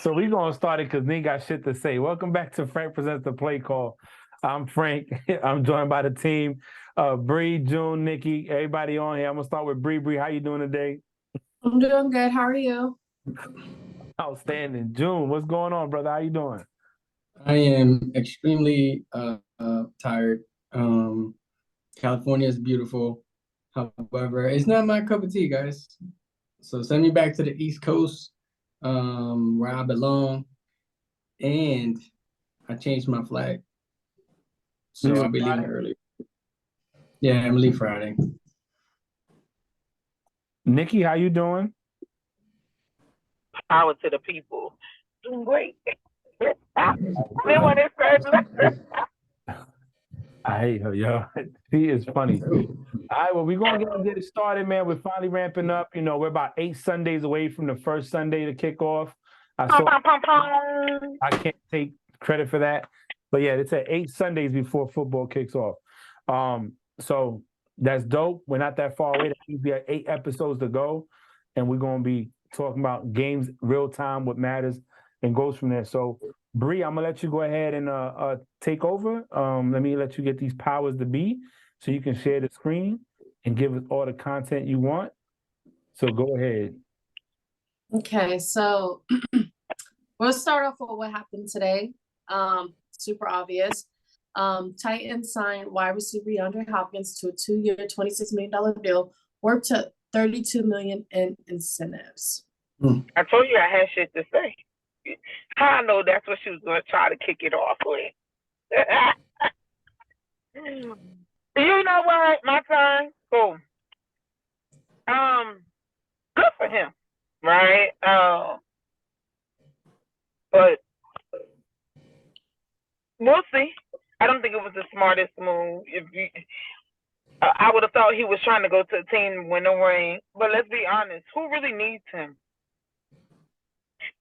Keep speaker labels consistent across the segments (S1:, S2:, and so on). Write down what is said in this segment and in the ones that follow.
S1: So we gonna start it because Nick got shit to say. Welcome back to Frank Presents the Play Call. I'm Frank. I'm joined by the team, Bree, June, Nikki, everybody on here. I'm gonna start with Bree. Bree, how you doing today?
S2: I'm doing good. How are you?
S1: Outstanding. June, what's going on, brother? How you doing?
S3: I am extremely tired. California is beautiful. However, it's not my cup of tea, guys. So send me back to the East Coast, where I belong. And I changed my flag. So
S1: You
S3: I'll be leaving
S1: Friday?
S3: early. Yeah, I'm leaving Friday.
S1: Nikki, how you doing?
S4: Power to the people. Doing great. Then when it first
S1: I hate her, yo. She is funny. All right, well, we're gonna get it started, man. We're finally ramping up. You know, we're about 8 Sundays away from the first Sunday to kick off.
S4: pom, pom, pom, pom.
S1: I can't take credit for that. But yeah, it's at 8 Sundays before football kicks off. So that's dope. We're not that far away. That means we have 8 episodes to go, and we're gonna be talking about games real time, what matters, and goes from there. So Bree, I'm gonna let you go ahead and take over. Let me let you get these powers to be, so you can share the screen and give us all the content you want. So go ahead.
S2: Okay, so we'll start off with what happened today. Super obvious. Titans signed wide receiver DeAndre Hopkins to a 2-year, $26 million deal worth to $32 million in incentives.
S4: I told you I had shit to say. I know that's what she was going to try to kick it off with. You know what? My time. Cool. Good for him, right? But we'll see. I don't think it was the smartest move. I would have thought he was trying to go to a team to win the ring. But let's be honest, who really needs him?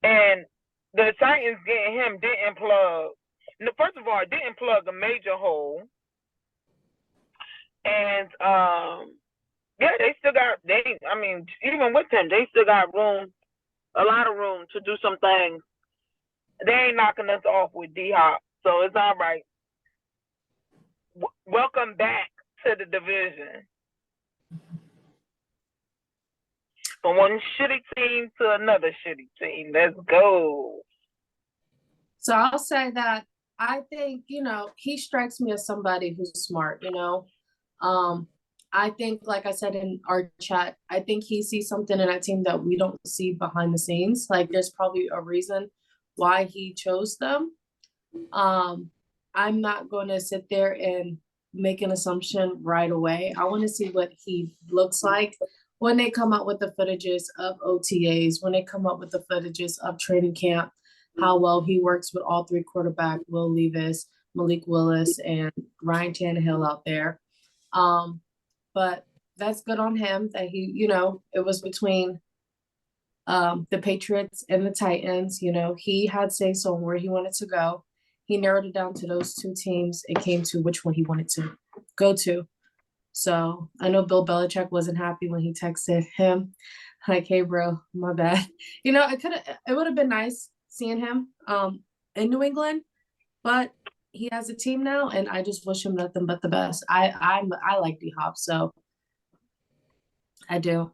S4: And the Titans getting him didn't plug. First of all, it didn't plug a major hole. And yeah, they still got even with him, they still got room, a lot of room to do some things. They ain't knocking us off with D-Hop, so it's all right. Welcome back to the division. From one shitty team to another shitty team. Let's go.
S2: So I'll say that I think, he strikes me as somebody who's smart, I think, like I said in our chat, I think he sees something in that team that we don't see behind the scenes. Like, there's probably a reason why he chose them. I'm not going to sit there and make an assumption right away. I want to see what he looks like when they come out with the footages of OTAs, when they come up with the footages of training camp, how well he works with all 3 quarterbacks, Will Levis, Malik Willis, and Ryan Tannehill out there. But that's good on him that he, it was between the Patriots and the Titans. He had say-so on where he wanted to go. He narrowed it down to those 2 teams. It came to which one he wanted to go to. So I know Bill Belichick wasn't happy when he texted him, like, "Hey, bro, my bad." It would have been nice seeing him in New England, but he has a team now, and I just wish him nothing but the best. I like D-Hop, so I do.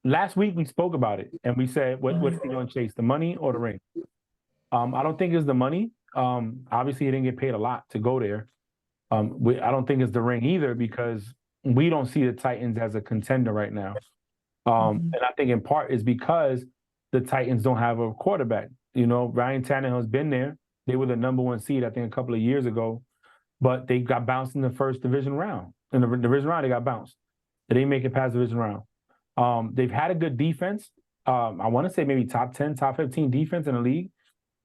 S1: Last week we spoke about it, and we said, what is he going to chase, the money or the ring? I don't think it's the money. Obviously, he didn't get paid a lot to go there. I don't think it's the ring either, because we don't see the Titans as a contender right now. And I think in part is because the Titans don't have a quarterback. Ryan Tannehill's been there. They were the number 1 seed, I think, a couple of years ago, but they got bounced in the first division round. In the division round, they got bounced. They didn't make it past the division round. They've had a good defense. I want to say maybe top 10, top 15 defense in the league,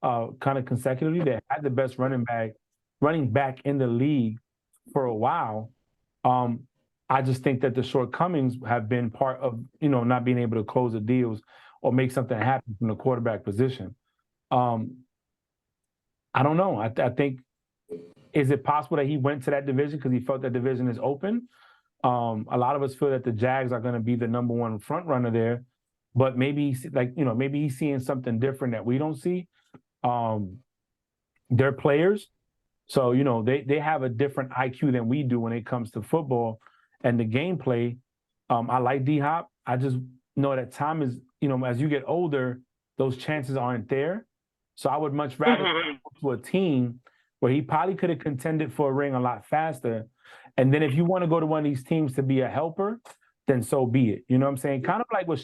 S1: kind of consecutively. They had the best running back in the league for a while. I just think that the shortcomings have been part of, not being able to close the deals or make something happen from the quarterback position. I don't know. I think, is it possible that he went to that division because he felt that division is open? A lot of us feel that the Jags are going to be the number 1 front runner there, but maybe maybe he's seeing something different that we don't see. They're players, so they have a different IQ than we do when it comes to football and the gameplay. I like D-Hop. I just know that time is, as you get older, those chances aren't there. So I would much rather go to a team where he probably could have contended for a ring a lot faster. And then if you want to go to one of these teams to be a helper, then so be it. You know what I'm saying? Kind of like what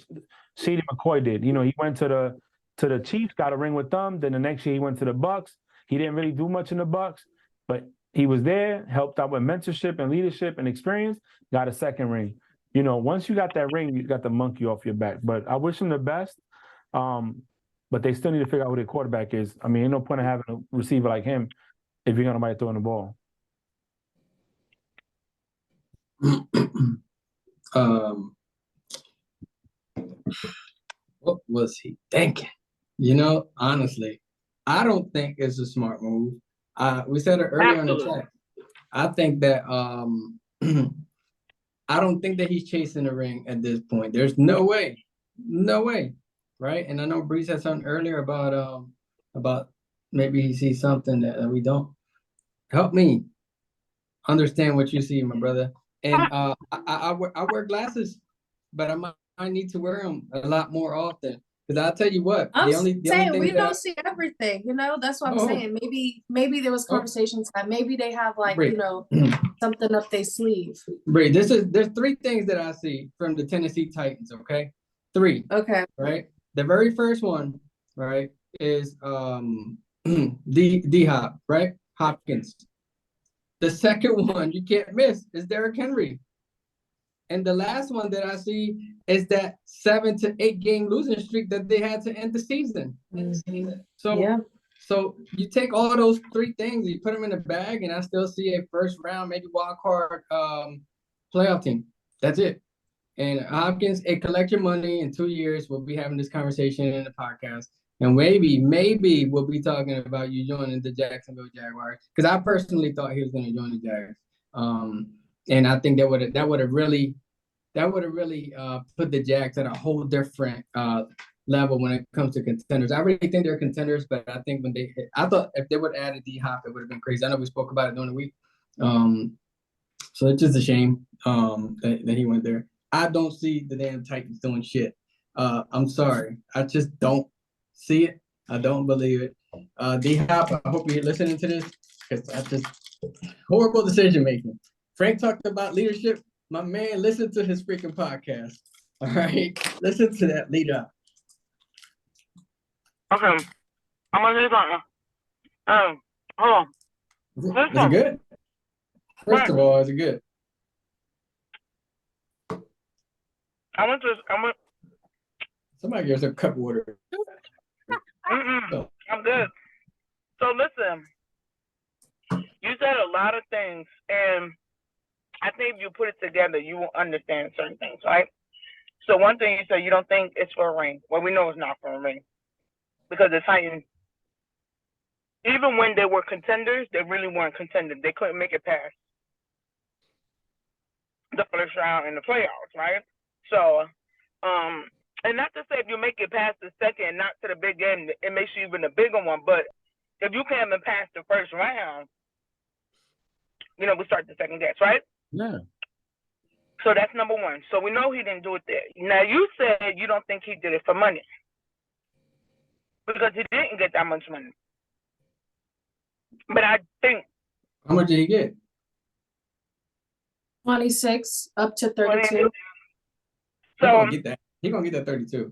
S1: Shady McCoy did. He went to the Chiefs, got a ring with them. Then the next year he went to the Bucks. He didn't really do much in the Bucks, but he was there, helped out with mentorship and leadership and experience, got a second ring. Once you got that ring, you got the monkey off your back. But I wish him the best. But they still need to figure out who their quarterback is. I mean, ain't no point in having a receiver like him if you're gonna throwing the ball.
S3: What was he thinking? Honestly, I don't think it's a smart move. We said it earlier in the chat. I think that I don't think that he's chasing the ring at this point. There's no way, right? And I know Breeze had something earlier about maybe he sees something that we don't. Help me understand what you see, my brother. And I wear glasses, but I need to wear them a lot more often. Because I'll tell you what,
S2: I'm
S3: the only
S2: saying
S3: thing
S2: we
S3: that
S2: don't see everything, that's what I'm saying. Maybe there was conversations that maybe they have
S3: Great.
S2: something up their sleeve.
S3: Great. There's three things that I see from the Tennessee Titans, okay? Three.
S2: Okay.
S3: Right? The very first one, right, is D-Hop, right? Hopkins. The second one you can't miss is Derrick Henry. And the last one that I see is that 7 to 8 game losing streak that they had to end the season.
S2: Mm-hmm.
S3: So you take all those three things, you put them in a bag, and I still see a first round, maybe wild card playoff team. That's it. And Hopkins, collect your money. In 2 years, we'll be having this conversation in the podcast. And maybe we'll be talking about you joining the Jacksonville Jaguars. Because I personally thought he was going to join the Jags. And I think that would have really put the Jags at a whole different level when it comes to contenders. I really think they're contenders, but I think I thought if they would add a D-Hop, it would have been crazy. I know we spoke about it during the week. So it's just a shame that he went there. I don't see the damn Titans doing shit. I'm sorry. I just don't see it. I don't believe it. D-Hop, I hope you're listening to this, because that's just horrible decision making. Frank talked about leadership. My man, listen to his freaking podcast. All right? Listen to that leader.
S4: Okay. I'm going to do something. Hold on.
S3: Is it good? First of all, is it good? Somebody gives a cup of water.
S4: I'm good. So listen, you said a lot of things, and I think if you put it together, you will understand certain things, right? So one thing you said, you don't think it's for a ring. Well, we know it's not for a ring, because the Titans, even when they were contenders, they really weren't contenders. They couldn't make it past the first round in the playoffs, right? So, and not to say if you make it past the second, not to the big game, it makes you even a bigger one. But if you can't even pass the first round, we start the second guess, right?
S1: Yeah.
S4: So that's number one. So we know he didn't do it there. Now, you said you don't think he did it for money, because he didn't get that much money. But I think.
S3: How much did he get?
S2: 26 up to 32.
S4: So
S3: He's gonna get that 32.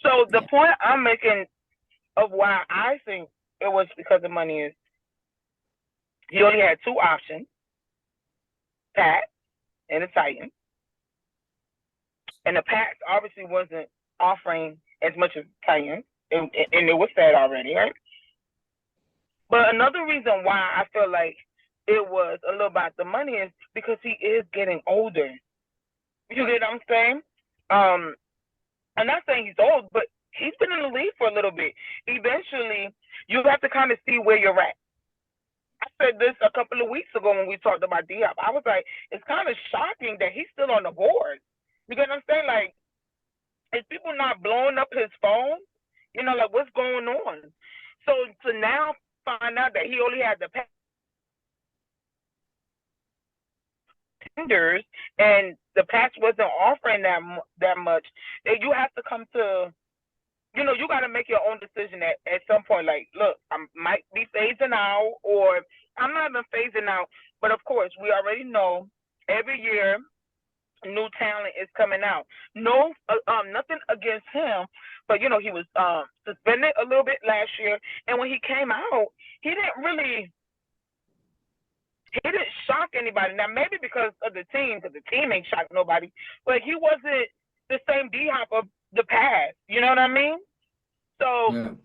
S4: So the point I'm making of why I think it was because of money is he only had two options, Pat and the Titans. And the Pats obviously wasn't offering as much as Titans, and it was said already, right? But another reason why I feel like it was a little about the money is because he is getting older. You get what I'm saying? I'm not saying he's old, but he's been in the league for a little bit. Eventually, you have to kind of see where you're at. I said this a couple of weeks ago when we talked about D-Hop. I was like, it's kind of shocking that he's still on the board. You get what I'm saying? Like, is people not blowing up his phone? You know, like what's going on? So to now find out that he only had the tenders and the Pats wasn't offering that much, then you have to come to, you know, you got to make your own decision at some point. Like, look, I might be phasing out, or I'm not even phasing out, but of course, we already know every year new talent is coming out. No, nothing against him, but you know, he was suspended a little bit last year, and when he came out, he didn't shock anybody. Now maybe because of the team, because the team ain't shocked nobody, but he wasn't the same D-Hop of the past. You know what I mean? So
S3: Yeah.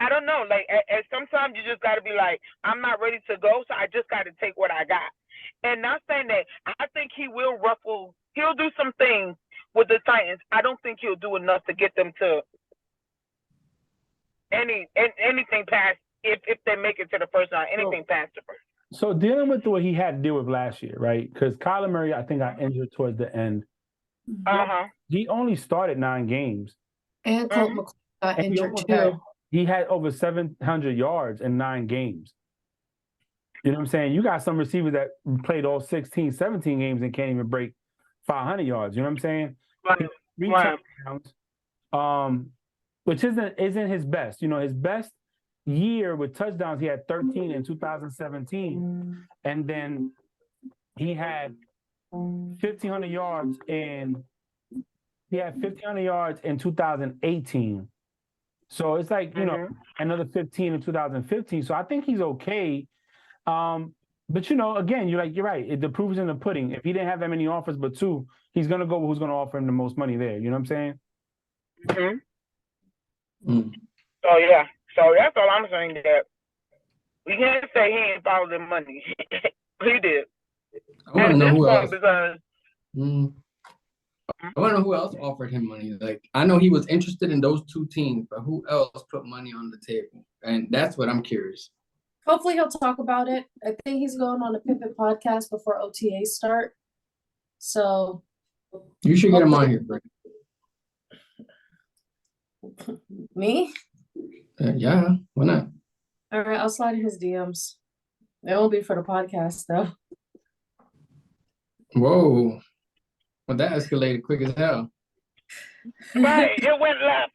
S4: I don't know. Like, sometimes you just got to be like, I'm not ready to go, so I just got to take what I got. And not saying that I think he will ruffle. He'll do some things with the Titans. I don't think he'll do enough to get them to anything past if they make it to the first round. Anything past the first.
S1: So dealing with what he had to deal with last year, right? Because Kyler Murray, I think, got injured towards the end. He only started 9 games.
S2: And Colt McCoy got
S1: And
S2: injured too.
S1: he had over 700 yards in 9 games. You know what I'm saying? You got some receivers that played all 16, 17 games and can't even break 500 yards. You know what I'm saying?
S4: Right.
S1: 3 touchdowns, which isn't his best. You know, his best year with touchdowns, he had 13 in 2017. And then he had 1,500 yards in 2018. So it's like, you know, another 15 in 2015. So I think he's okay. But you know, again, you're right. The proof is in the pudding. If he didn't have that many offers but 2, he's gonna go with who's gonna offer him the most money there. You know what I'm saying?
S4: So yeah. So that's all I'm saying. That we can't say he ain't followed the money. He did.
S3: I want to know who else.
S4: Because
S3: I want to know who else offered him money. Like, I know he was interested in those 2 teams, but who else put money on the table? And that's what I'm curious.
S2: Hopefully he'll talk about it. I think he's going on a Pivot podcast before OTAs start. So
S3: you should get him on here, Frank.
S2: Me?
S3: Yeah, why not?
S2: All right, I'll slide in his DMs. It won't be for the podcast though.
S3: Whoa. Well, that escalated quick as hell.
S4: right, it went left.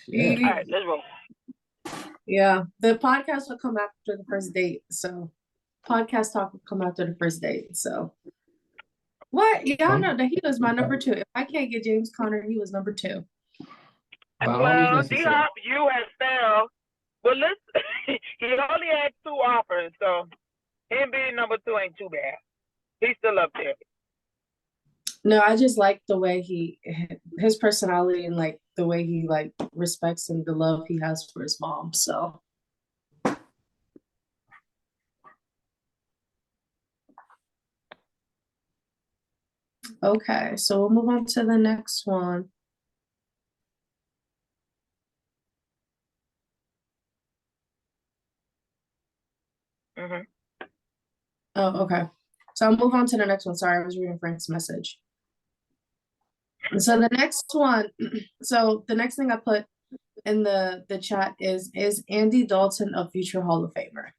S3: Yeah.
S4: All right, let's roll.
S2: Yeah, the podcast will come after the first date. So podcast talk will come after the first date. So what? Y'all know that he was my number 2. If I can't get James Conner, he was number 2.
S4: Well, D-Hop, you have failed. Well, listen, he only had 2 offers, so him being number 2 ain't too bad. He's still up there.
S2: No, I just like the way his personality and like the way he like respects and the love he has for his mom. So okay, so we'll move on to the next one. Oh, okay. So I'll move on to the next one. Sorry, I was reading Frank's message. So the next one, so the next thing I put in the chat is Andy Dalton a future Hall of Famer?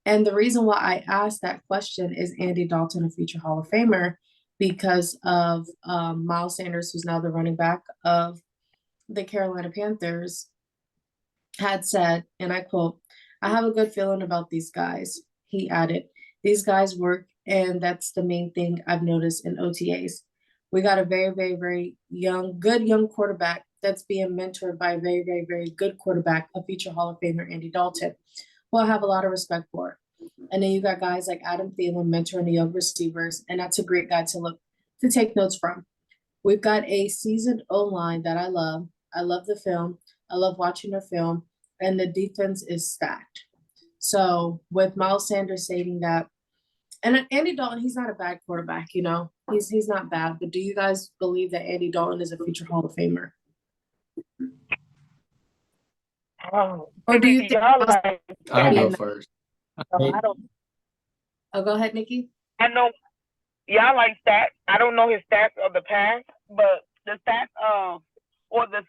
S2: And the reason why I asked that question, is Andy Dalton a future Hall of Famer, because of Miles Sanders, who's now the running back of the Carolina Panthers, had said, and I quote, "I have a good feeling about these guys." He added, "These guys work, and that's the main thing I've noticed in OTAs. We got a very, very, very good young quarterback that's being mentored by a very, very, very good quarterback, a future Hall of Famer, Andy Dalton, who I have a lot of respect for. And then you got guys like Adam Thielen mentoring the young receivers, and that's a great guy to take notes from. We've got a seasoned O-line that I love. I love the film. I love watching the film, and the defense is stacked." So with Miles Sanders stating that, and Andy Dalton, he's not a bad quarterback, you know, he's not bad. But do you guys believe that Andy Dalton is a future Hall of Famer? Or do you think
S3: I'll go first.
S4: I don't.
S2: Oh, go ahead, Nikki.
S4: I know y'all like stats. I don't know his stats of the past, but the stats of or the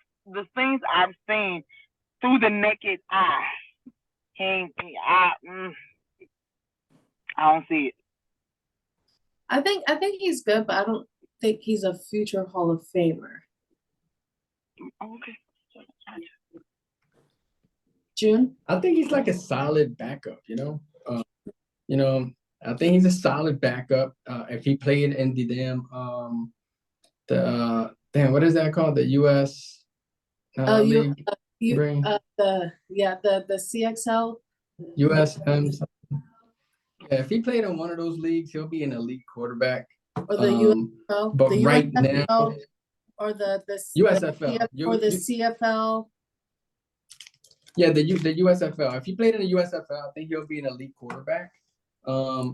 S4: things I've seen through the naked eye, I don't see it.
S2: I think he's good, but I don't think he's a future Hall of Famer.
S4: Okay.
S2: June?
S3: I think he's like a solid backup, you know. I think he's a solid backup. If he played in the what is that called? The U.S. League, Brain?
S2: The CXL.
S3: USM. Yeah, if he played in one of those leagues, he'll be an elite quarterback.
S2: Or the USFL,
S3: but
S2: the
S3: right
S2: USFL,
S3: now,
S2: or the
S3: USFL
S2: or the CFL.
S3: Yeah, the USFL. If he played in the USFL, I think he'll be an elite quarterback.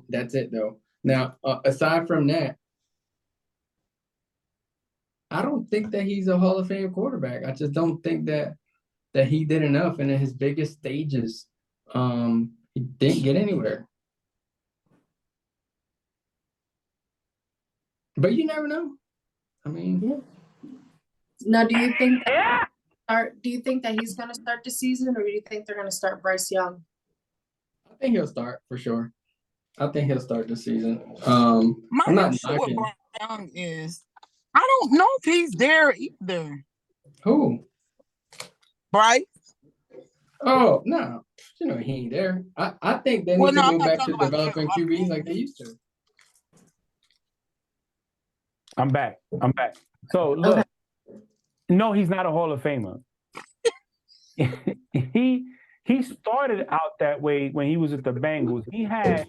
S3: That's it though. Now, aside from that, I don't think that he's a Hall of Fame quarterback. I just don't think that he did enough, and in his biggest stages, he didn't get anywhere. But you never know. I mean,
S2: now, do you think
S4: Yeah.
S2: do you think that he's going to start the season, or do you think they're going to start Bryce Young?
S3: I think he'll start for sure. I think he'll start the season.
S5: My
S3: I'm not
S5: issue with
S3: knocking.
S5: Bryce Young is I don't know if he's there either.
S3: Who?
S5: Bryce?
S3: Oh no, he ain't there. I think they need to
S5: I'm
S3: go
S5: not
S3: back to
S5: talking about
S3: developing
S5: him.
S3: QBs like they used to.
S1: I'm back. So look, no, he's not a Hall of Famer. he started out that way when he was at the Bengals. He had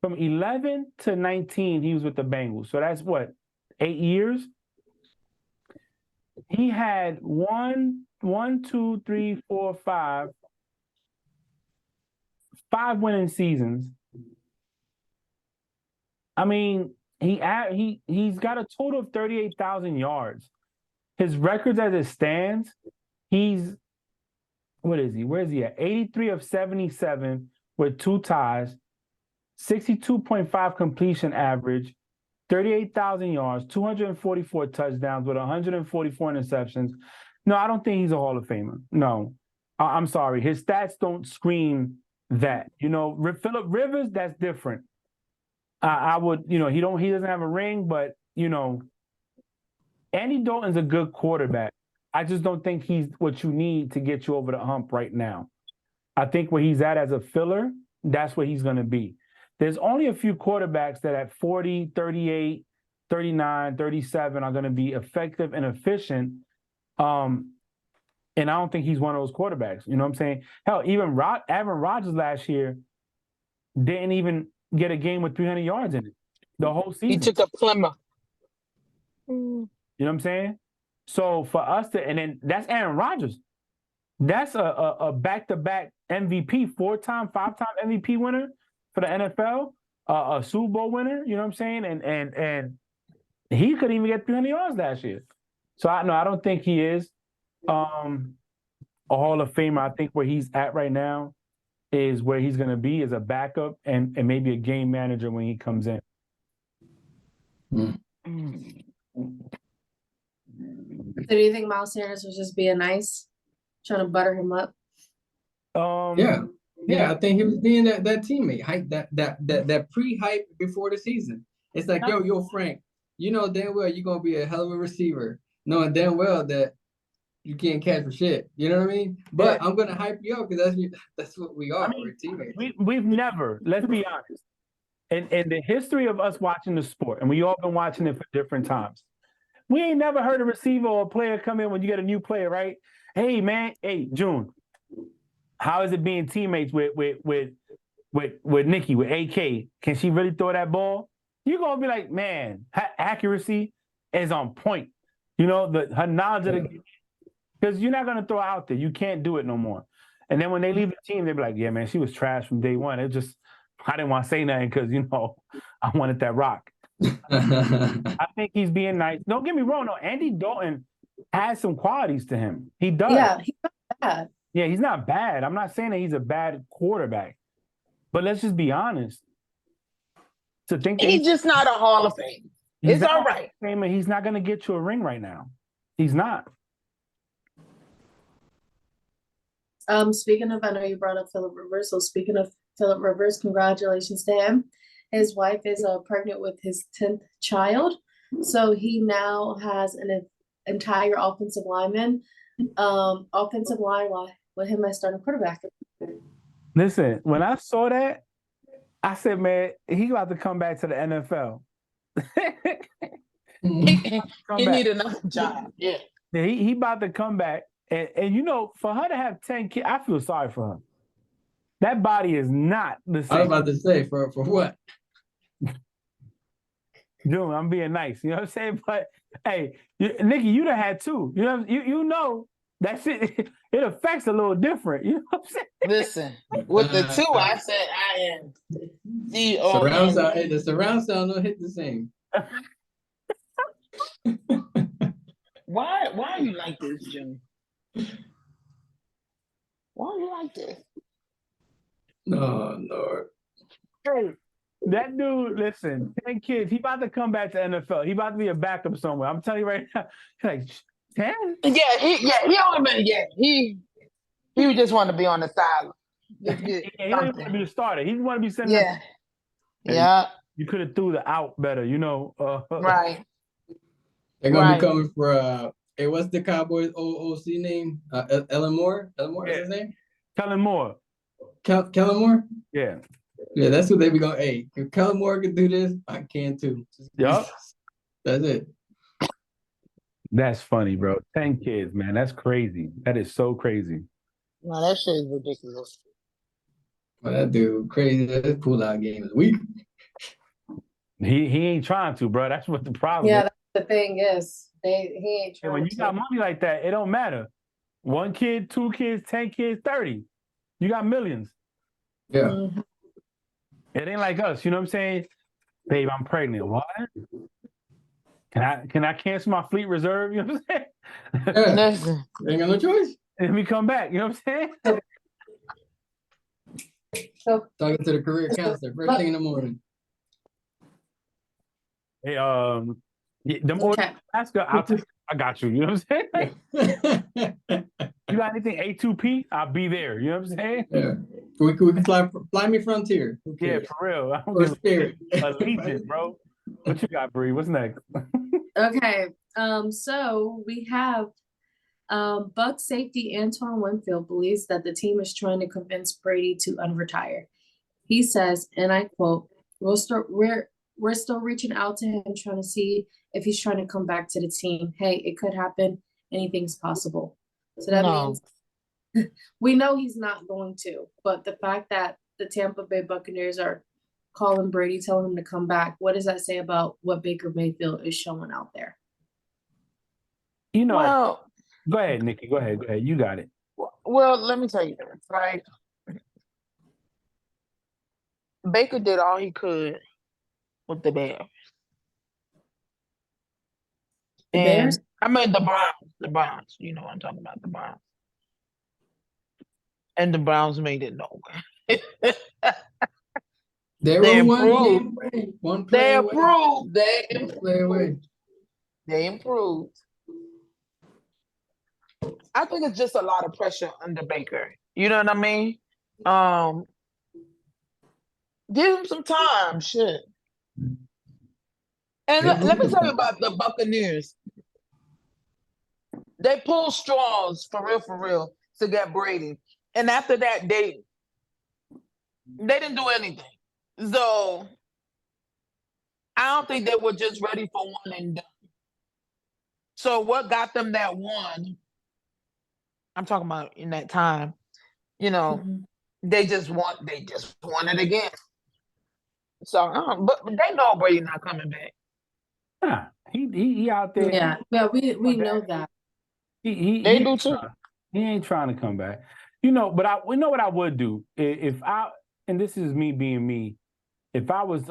S1: from 11 to 19, he was with the Bengals. So that's what, 8 years? He had 5 winning seasons. I mean, he's got a total of 38,000 yards. His records as it stands, what is he? Where is he at? 83 of 77 with 2 ties, 62.5 completion average, 38,000 yards, 244 touchdowns with 144 interceptions. No, I don't think he's a Hall of Famer. No, I'm sorry. His stats don't scream that. Phillip Rivers, that's different. I would, he doesn't have a ring, but Andy Dalton's a good quarterback. I just don't think he's what you need to get you over the hump right now. I think where he's at as a filler, that's where he's going to be. There's only a few quarterbacks that at 40, 38, 39, 37 are going to be effective and efficient. And I don't think he's one of those quarterbacks. You know what I'm saying? Hell, even Aaron Rodgers last year didn't even get a game with 300 yards in it the whole season.
S5: He took a Plymouth.
S1: You know what I'm saying? So for us and then that's Aaron Rodgers. That's a back-to-back MVP, 4-time, 5-time MVP winner for the NFL, a Super Bowl winner. You know what I'm saying? And he couldn't even get 300 yards last year. So I don't think he is a Hall of Famer. I think where he's at right now is where he's going to be as a backup and maybe a game manager when he comes in.
S2: So do you think Miles Sanders was just being nice, trying to butter him up?
S3: Yeah, I think he was being that teammate, hype that pre-hype before the season. It's like, yo, Frank, you know damn well you're gonna be a hell of a receiver, knowing damn well that you can't catch for shit. You know what I mean? But I'm gonna hype you up because that's what we are. We're teammates.
S1: We've never, let's be honest, in the history of us watching the sport, and we all been watching it for different times. We ain't never heard a receiver or a player come in when you get a new player, right? Hey man, June, how is it being teammates with Nikki, with AK? Can she really throw that ball? You're gonna be like, man, her accuracy is on point. Her knowledge of the game, because you're not gonna throw out there. You can't do it no more. And then when they leave the team, they be like, yeah, man, she was trash from day one. I didn't want to say nothing because I wanted that rock. I think he's being nice. Don't get me wrong, though. Andy Dalton has some qualities to him. He does.
S2: Yeah, he's not bad.
S1: Yeah, he's not bad. I'm not saying that he's a bad quarterback. But let's just be honest. To think that
S5: He's just not a Hall of Fame.
S1: he's
S5: It's
S1: not
S5: all right.
S1: famous, he's not going to get you a ring right now. He's not.
S2: Speaking of, I know you brought up Philip Rivers. So speaking of Philip Rivers, congratulations to him. His wife is pregnant with his 10th child. So he now has an entire offensive line with him as starting quarterback.
S1: Listen, when I saw that, I said, man, he about to come back to the NFL.
S5: He
S1: Come back.
S5: need another job. Yeah.
S1: Yeah, he about to come back. And you know, for her to have 10 kids, I feel sorry for her. That body is not the
S3: I was
S1: same.
S3: about to say for what?
S1: Dude, I'm being nice. You know what I'm saying? But hey, Nikki, you'd have had two. You know that shit, it affects a little different. You know what I'm saying?
S5: Listen, with the two, I said I am the
S3: Surround sound. Hey, the surround sound don't hit the same.
S5: Why are you like this, Jimmy? Why are you like this?
S3: No, Lord.
S1: Hey, that dude, listen, 10 kids, he about to come back to NFL. He about to be a backup somewhere. I'm telling you right now. Like 10?
S5: He only been he just want to be on the sideline. Just get
S1: He don't even want to
S5: something.
S1: be the starter. He want to be sitting
S5: Yeah.
S1: Hey.
S5: Yeah.
S1: You could have threw the out better, you know.
S5: Right.
S3: They're gonna
S5: Right.
S3: be coming for hey, what's the Cowboys OC name? Ellen Moore? Ellen Moore is his name?
S1: Kellen Moore.
S3: Kellen Moore?
S1: Yeah.
S3: Yeah, that's what they be going. Hey, if Kellen Moore can do this, I can too.
S1: Yup.
S3: That's it.
S1: That's funny, bro. 10 kids, man. That's crazy. That is so crazy.
S5: No, that shit is ridiculous.
S3: Well, that dude crazy. That pull-out game is weak.
S1: He ain't trying to, bro. That's what the problem
S2: Yeah,
S1: is.
S2: that's the thing is, he ain't
S1: And
S2: trying
S1: when you
S2: to.
S1: got money like that, it don't matter. 1 kid, 2 kids, 10 kids, 30. You got millions.
S3: Yeah.
S2: Mhm.
S1: It ain't like us. You know what I'm saying? Babe, I'm pregnant. What? Can I cancel my fleet reserve? You know what I'm saying?
S3: Yeah.
S5: Listen,
S3: Ain't got no choice.
S1: Let me come back. You know what I'm saying?
S2: So
S3: Talking to the career counselor first thing in the morning.
S1: Hey, them orders
S2: okay.
S1: in Alaska, I got you. You know what I'm saying? You got anything A2P? I'll be there. You know what I'm saying?
S3: Yeah. We can fly me Frontier. Who
S1: Yeah,
S3: cares?
S1: for real. I don't
S3: Or
S1: give
S3: Spirit.
S1: a Allegiant, bro. What you got, Bree? What's next?
S2: Okay. So we have Buck safety Antoine Winfield believes that the team is trying to convince Brady to unretire. He says, and I quote, we're still reaching out to him, trying to see if he's trying to come back to the team. Hey, it could happen. Anything's possible. So that
S5: No.
S2: means we know he's not going to, but the fact that the Tampa Bay Buccaneers are calling Brady, telling him to come back, what does that say about what Baker Mayfield is showing out there?
S1: You know,
S5: well,
S1: go ahead, Nikki. Go ahead. You got it.
S5: well, let me tell you this, right? Baker did all he could with the Bears.
S2: The
S5: And
S2: Bears?
S5: I mean the Browns. You know what I'm talking about, the Browns. And the Browns made it nowhere.
S3: They
S5: They
S3: were one
S5: improved.
S3: game away. One
S5: They
S3: play away.
S5: improved.
S3: One play away.
S5: They improved. I think it's just a lot of pressure under Baker. You know what I mean? Give him some time, shit. And let me tell you about the Buccaneers. They pulled straws for real, to get Brady. And after that, they didn't do anything. So I don't think they were just ready for one and done. So what got them that one? I'm talking about in that time, you know, they just won it again. So, but they know Brady not coming back.
S1: Nah, he out there.
S2: Yeah, we know that.
S5: They do too.
S1: He ain't trying to come back. You know, but we know what I would do if I, and this is me being me, if I was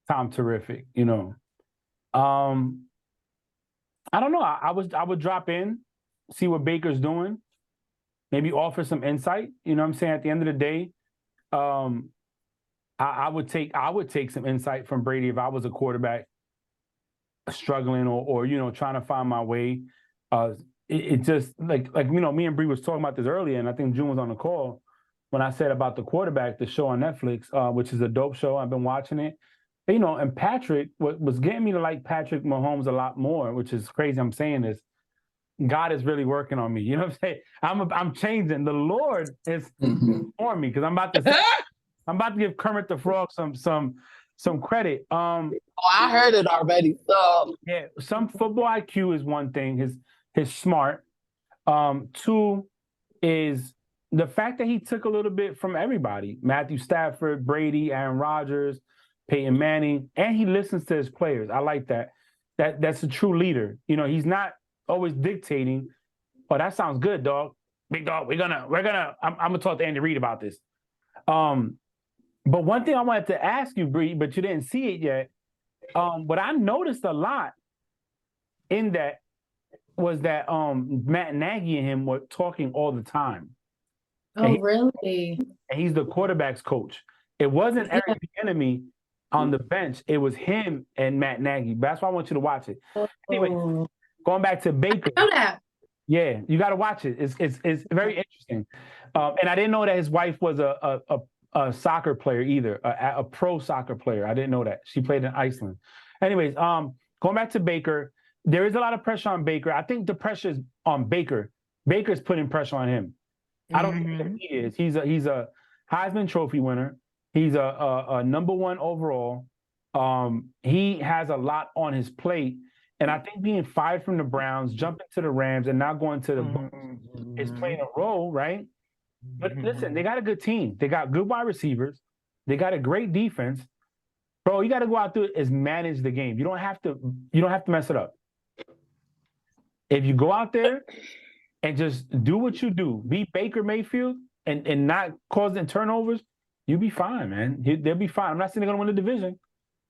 S1: Tom Terrific, you know, I don't know. I would drop in, see what Baker's doing, maybe offer some insight. You know what I'm saying? At the end of the day, I would take some insight from Brady if I was a quarterback struggling or trying to find my way. It just like me and Bree was talking about this earlier, and I think June was on the call when I said about the quarterback, the show on Netflix, which is a dope show. I've been watching it. And Patrick, what was getting me to like Patrick Mahomes a lot more, which is crazy. I'm saying this. God is really working on me. You know what I'm saying? I'm changing. The Lord is for me because I'm about to give Kermit the Frog some credit.
S5: Oh, I heard it already. So
S1: Yeah, some football IQ is one thing. His smart. Two is the fact that he took a little bit from everybody: Matthew Stafford, Brady, Aaron Rodgers, Peyton Manning, and he listens to his players. I like that. That's a true leader. He's not always dictating. Oh, that sounds good, dog. Big dog. I'm gonna talk to Andy Reid about this. But one thing I wanted to ask you, Bree, but you didn't see it yet. What I noticed a lot in that was that Matt Nagy and him were talking all the time.
S2: Oh, really?
S1: And he's the quarterback's coach. It wasn't Eric Bieniemy on the bench. It was him and Matt Nagy. That's why I want you to watch it. Anyway, going back to Baker.
S2: I know that.
S1: Yeah, you got to watch it. It's very interesting. And I didn't know that his wife was a soccer player either, a pro soccer player. I didn't know that. She played in Iceland. Anyways, going back to Baker, there is a lot of pressure on Baker. I think the pressure is on Baker. Baker's putting pressure on him. I don't think that he is. He's a Heisman Trophy winner. He's a number one overall. He has a lot on his plate. And I think being fired from the Browns, jumping to the Rams, and now going to the Bucs is playing a role, right? But listen, they got a good team. They got good wide receivers. They got a great defense. Bro, you got to go out there is manage the game. You don't have to mess it up. If you go out there and just do what you do, be Baker Mayfield and not causing turnovers, you'll be fine, man. They'll be fine. I'm not saying they're going to win the division,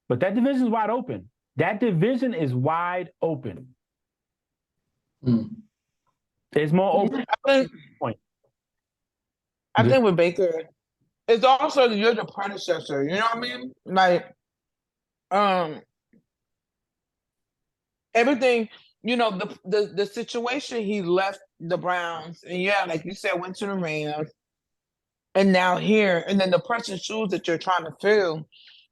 S1: but that division is wide open. That division is wide open. It's more open.
S5: I think with Baker, it's also you're the predecessor. You know what I mean? Like, everything. The situation he left the Browns, and like you said, went to the Rams, and now here, and then the pressure shoes that you're trying to fill.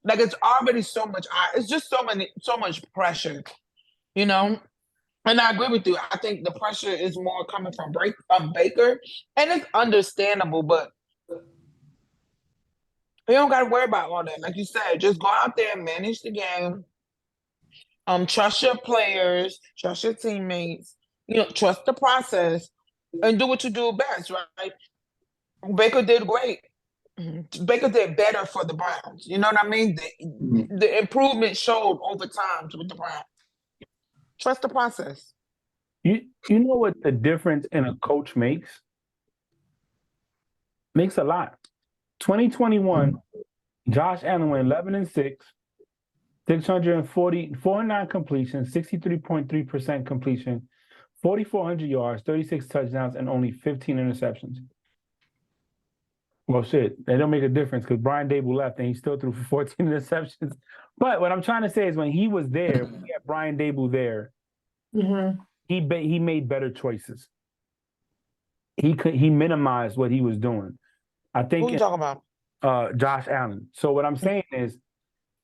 S5: Like it's already so much. It's just so much pressure, And I agree with you. I think the pressure is more coming from Baker, and it's understandable. But you don't got to worry about all that. Like you said, just go out there and manage the game. Trust your players, trust your teammates. Trust the process, and do what you do best. Right? Baker did great. Baker did better for the Browns. You know what I mean? The improvement showed over time with the Browns. Trust the process.
S1: You know what the difference in a coach makes? Makes a lot. 2021, Josh Allen went 11-6, 409 completions, 63.3% completion, 4,400 yards, 36 touchdowns, and only 15 interceptions. Well, shit, they don't make a difference because Brian Dable left and he still threw for 14 interceptions. But what I'm trying to say is when he was there, when we had Brian Dable there, he made better choices. He minimized what he was doing. I think
S5: Who you talking about?
S1: Josh Allen. So what I'm saying is,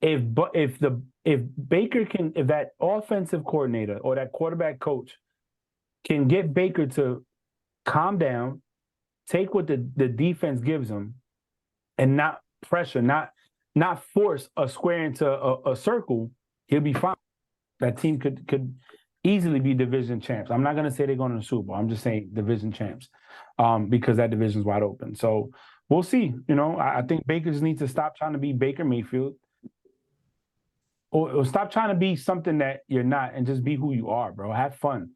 S1: if Baker if that offensive coordinator or that quarterback coach can get Baker to calm down, take what the defense gives him, and not pressure, not force a square into a circle, he'll be fine. That team could easily be division champs. I'm not going to say they're going to the Super Bowl. I'm just saying division champs, because that division's wide open. So we'll see. I think Baker just needs to stop trying to be Baker Mayfield, or stop trying to be something that you're not, and just be who you are, bro. Have fun.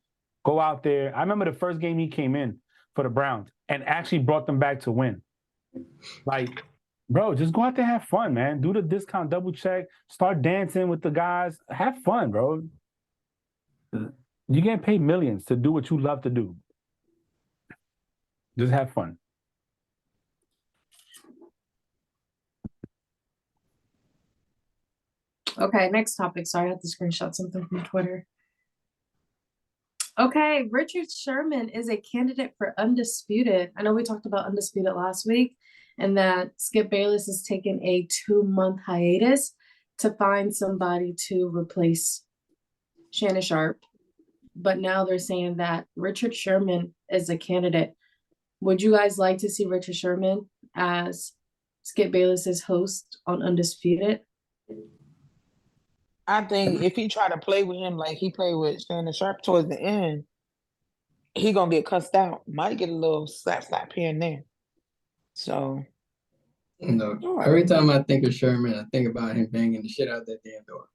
S1: Go out there. I remember the first game he came in for the Browns and actually brought them back to win. Like, bro, just go out there, have fun, man. Do the discount double check, start dancing with the guys. Have fun, bro. You get paid millions to do what you love to do. Just have fun.
S2: Okay, next topic. Sorry, I had to screenshot something from Twitter. Okay, Richard Sherman is a candidate for Undisputed. I know we talked about Undisputed last week, and that Skip Bayless is taking a 2-month hiatus to find somebody to replace Shannon Sharp. But now they're saying that Richard Sherman is a candidate. Would you guys like to see Richard Sherman as Skip Bayless's host on Undisputed?
S5: I think if he try to play with him like he played with Shannon Sharp towards the end, he gonna get cussed out. Might get a little slap here and there. So
S3: No,
S5: all right.
S3: every time I think of Sherman, I think about him banging the shit out that damn door.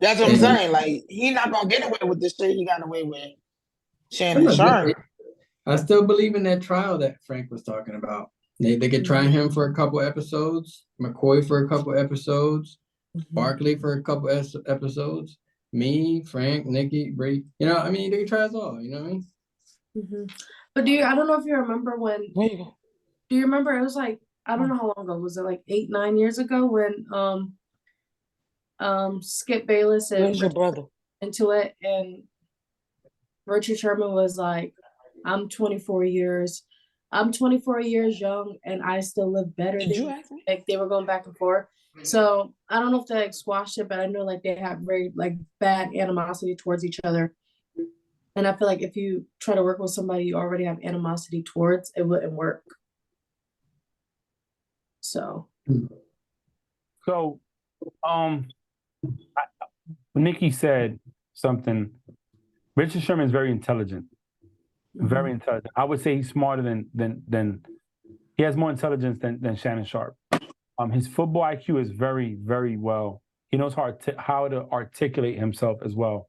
S5: That's what I'm
S3: And-
S5: saying. Like he not gonna get away with this shit he got away with
S3: I'm
S5: Shannon
S3: not
S5: Sharp.
S3: getting- I still believe in that trial that Frank was talking about. They could try him for a couple episodes, McCoy for a couple episodes, Barkley for a couple episodes, me, Frank, Nikki, Bree. You know, I mean, they could try us all. You know what I mean?
S2: But I don't know if you remember when,
S5: There you go.
S2: do you remember it was like, I don't know how long ago, was it like 8-9 years ago when Skip Bayless and
S5: Where's your brother?
S2: into it, and Richard Sherman was like, I'm 24 years young and I still live better
S5: Did
S2: than
S5: you
S2: you."
S5: ask me?
S2: Like they were going back and forth. So I don't know if they like squashed it, but I know like they have very like bad animosity towards each other. And I feel like if you try to work with somebody you already have animosity towards, it wouldn't work. So
S1: So, Nikki said something. Richard Sherman is very intelligent. Very intelligent. I would say he's smarter than he has more intelligence than Shannon Sharp. His football IQ is very, very well. He knows how to articulate himself as well.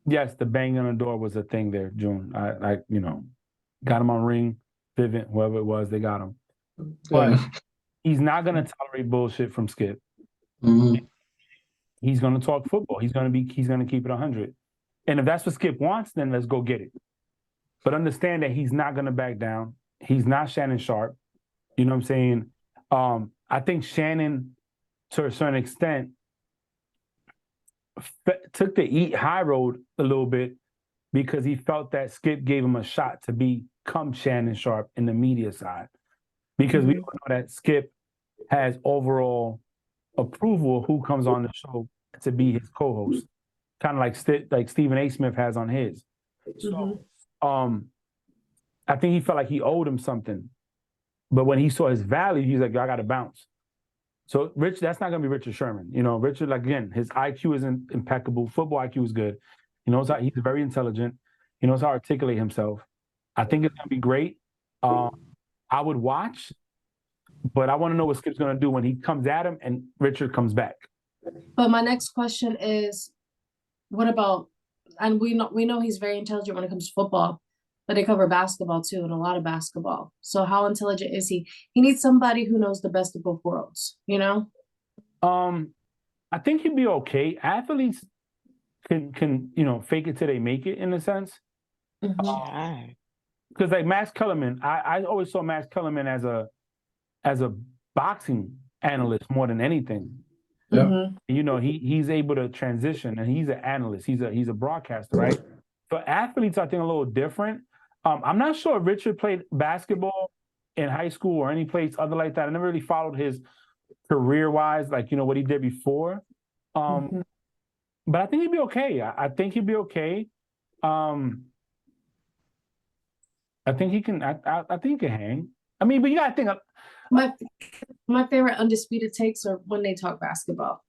S1: Yes, the banging on the door was a thing there, June. I got him on Ring, Vivint, whoever it was, they got him. But he's not gonna tolerate bullshit from Skip.
S3: Mhm.
S1: He's gonna talk football. He's gonna keep it 100. And if that's what Skip wants, then let's go get it. But understand that he's not gonna back down. He's not Shannon Sharp. You know what I'm saying? I think Shannon, to a certain extent, took the eat high road a little bit because he felt that Skip gave him a shot to become Shannon Sharp in the media side. Because we all know that Skip has overall approval of who comes on the show to be his co-host, kind of like Stephen A. Smith has on his. So, I think he felt like he owed him something, but when he saw his value, he's like, I got to bounce. So Rich, that's not gonna be Richard Sherman. You know, Richard, again, his IQ is impeccable. Football IQ is good. He knows he's very intelligent. He knows how to articulate himself. I think it's gonna be great. I would watch, but I want to know what Skip's gonna do when he comes at him and Richard comes back.
S2: but my next question is, what about, and we know he's very intelligent when it comes to football, but they cover basketball too, and a lot of basketball. So how intelligent is he? He needs somebody who knows the best of both worlds, you know?
S1: I think he'd be okay. Athletes can fake it till they make it in a sense. Because like Max Kellerman, I always saw Max Kellerman as a boxing analyst more than anything.
S3: Yeah.
S1: You know, he's able to transition, and he's an analyst. He's a broadcaster, right? For athletes, I think a little different. I'm not sure if Richard played basketball in high school or any place other like that. I never really followed his career-wise, like, what he did before. But I think he'd be okay. I think he'd be okay. I think he can. I think he can hang. I mean, but you gotta think.
S2: My favorite undisputed takes are when they talk basketball.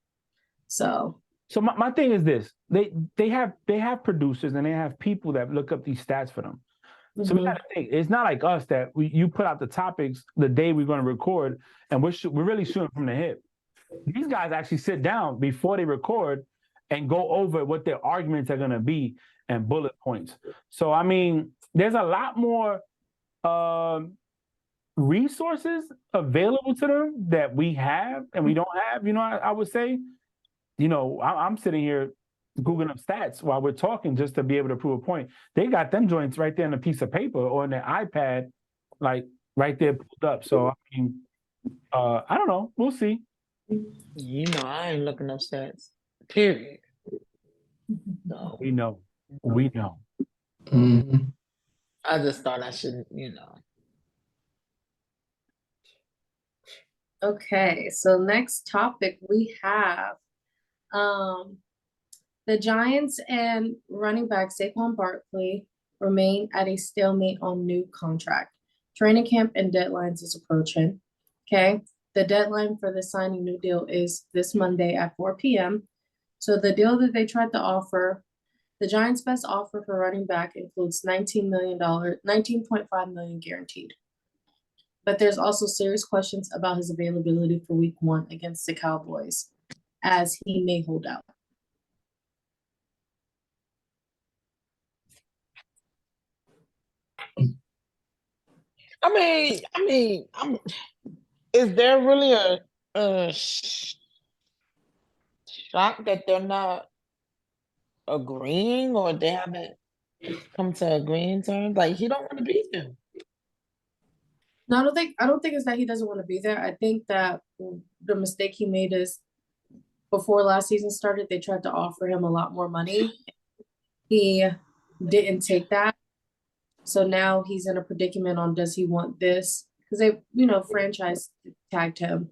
S2: So
S1: my thing is this: they have producers and they have people that look up these stats for them. So we gotta think. It's not like us that you put out the topics the day we're going to record, and we're really shooting from the hip. These guys actually sit down before they record and go over what their arguments are going to be and bullet points. So I mean, there's a lot more resources available to them that we have and we don't have. I would say, I'm sitting here Googling up stats while we're talking just to be able to prove a point. They got them joints right there on a piece of paper or on their iPad, like right there pulled up. So I mean, I don't know. We'll see.
S5: You know, I ain't looking up stats. Period. So
S1: We know. We know.
S3: Mhm.
S5: I just thought I should,
S2: Okay, so next topic we have the Giants and running back Saquon Barkley remain at a stalemate on new contract. Training camp and deadlines is approaching. Okay. The deadline for the signing new deal is this Monday at 4 p.m. So the deal that they tried to offer, the Giants' best offer for running back includes $19 million, $19.5 million guaranteed. But there's also serious questions about his availability for week 1 against the Cowboys, as he may hold out.
S5: is there really a shock that they're not agreeing or they haven't come to agreeing terms? Like, he don't want to be there.
S2: No, I don't think it's that he doesn't want to be there. I think that the mistake he made is before last season started, they tried to offer him a lot more money. He didn't take that. So now he's in a predicament on does he want this? Because they, franchise tagged him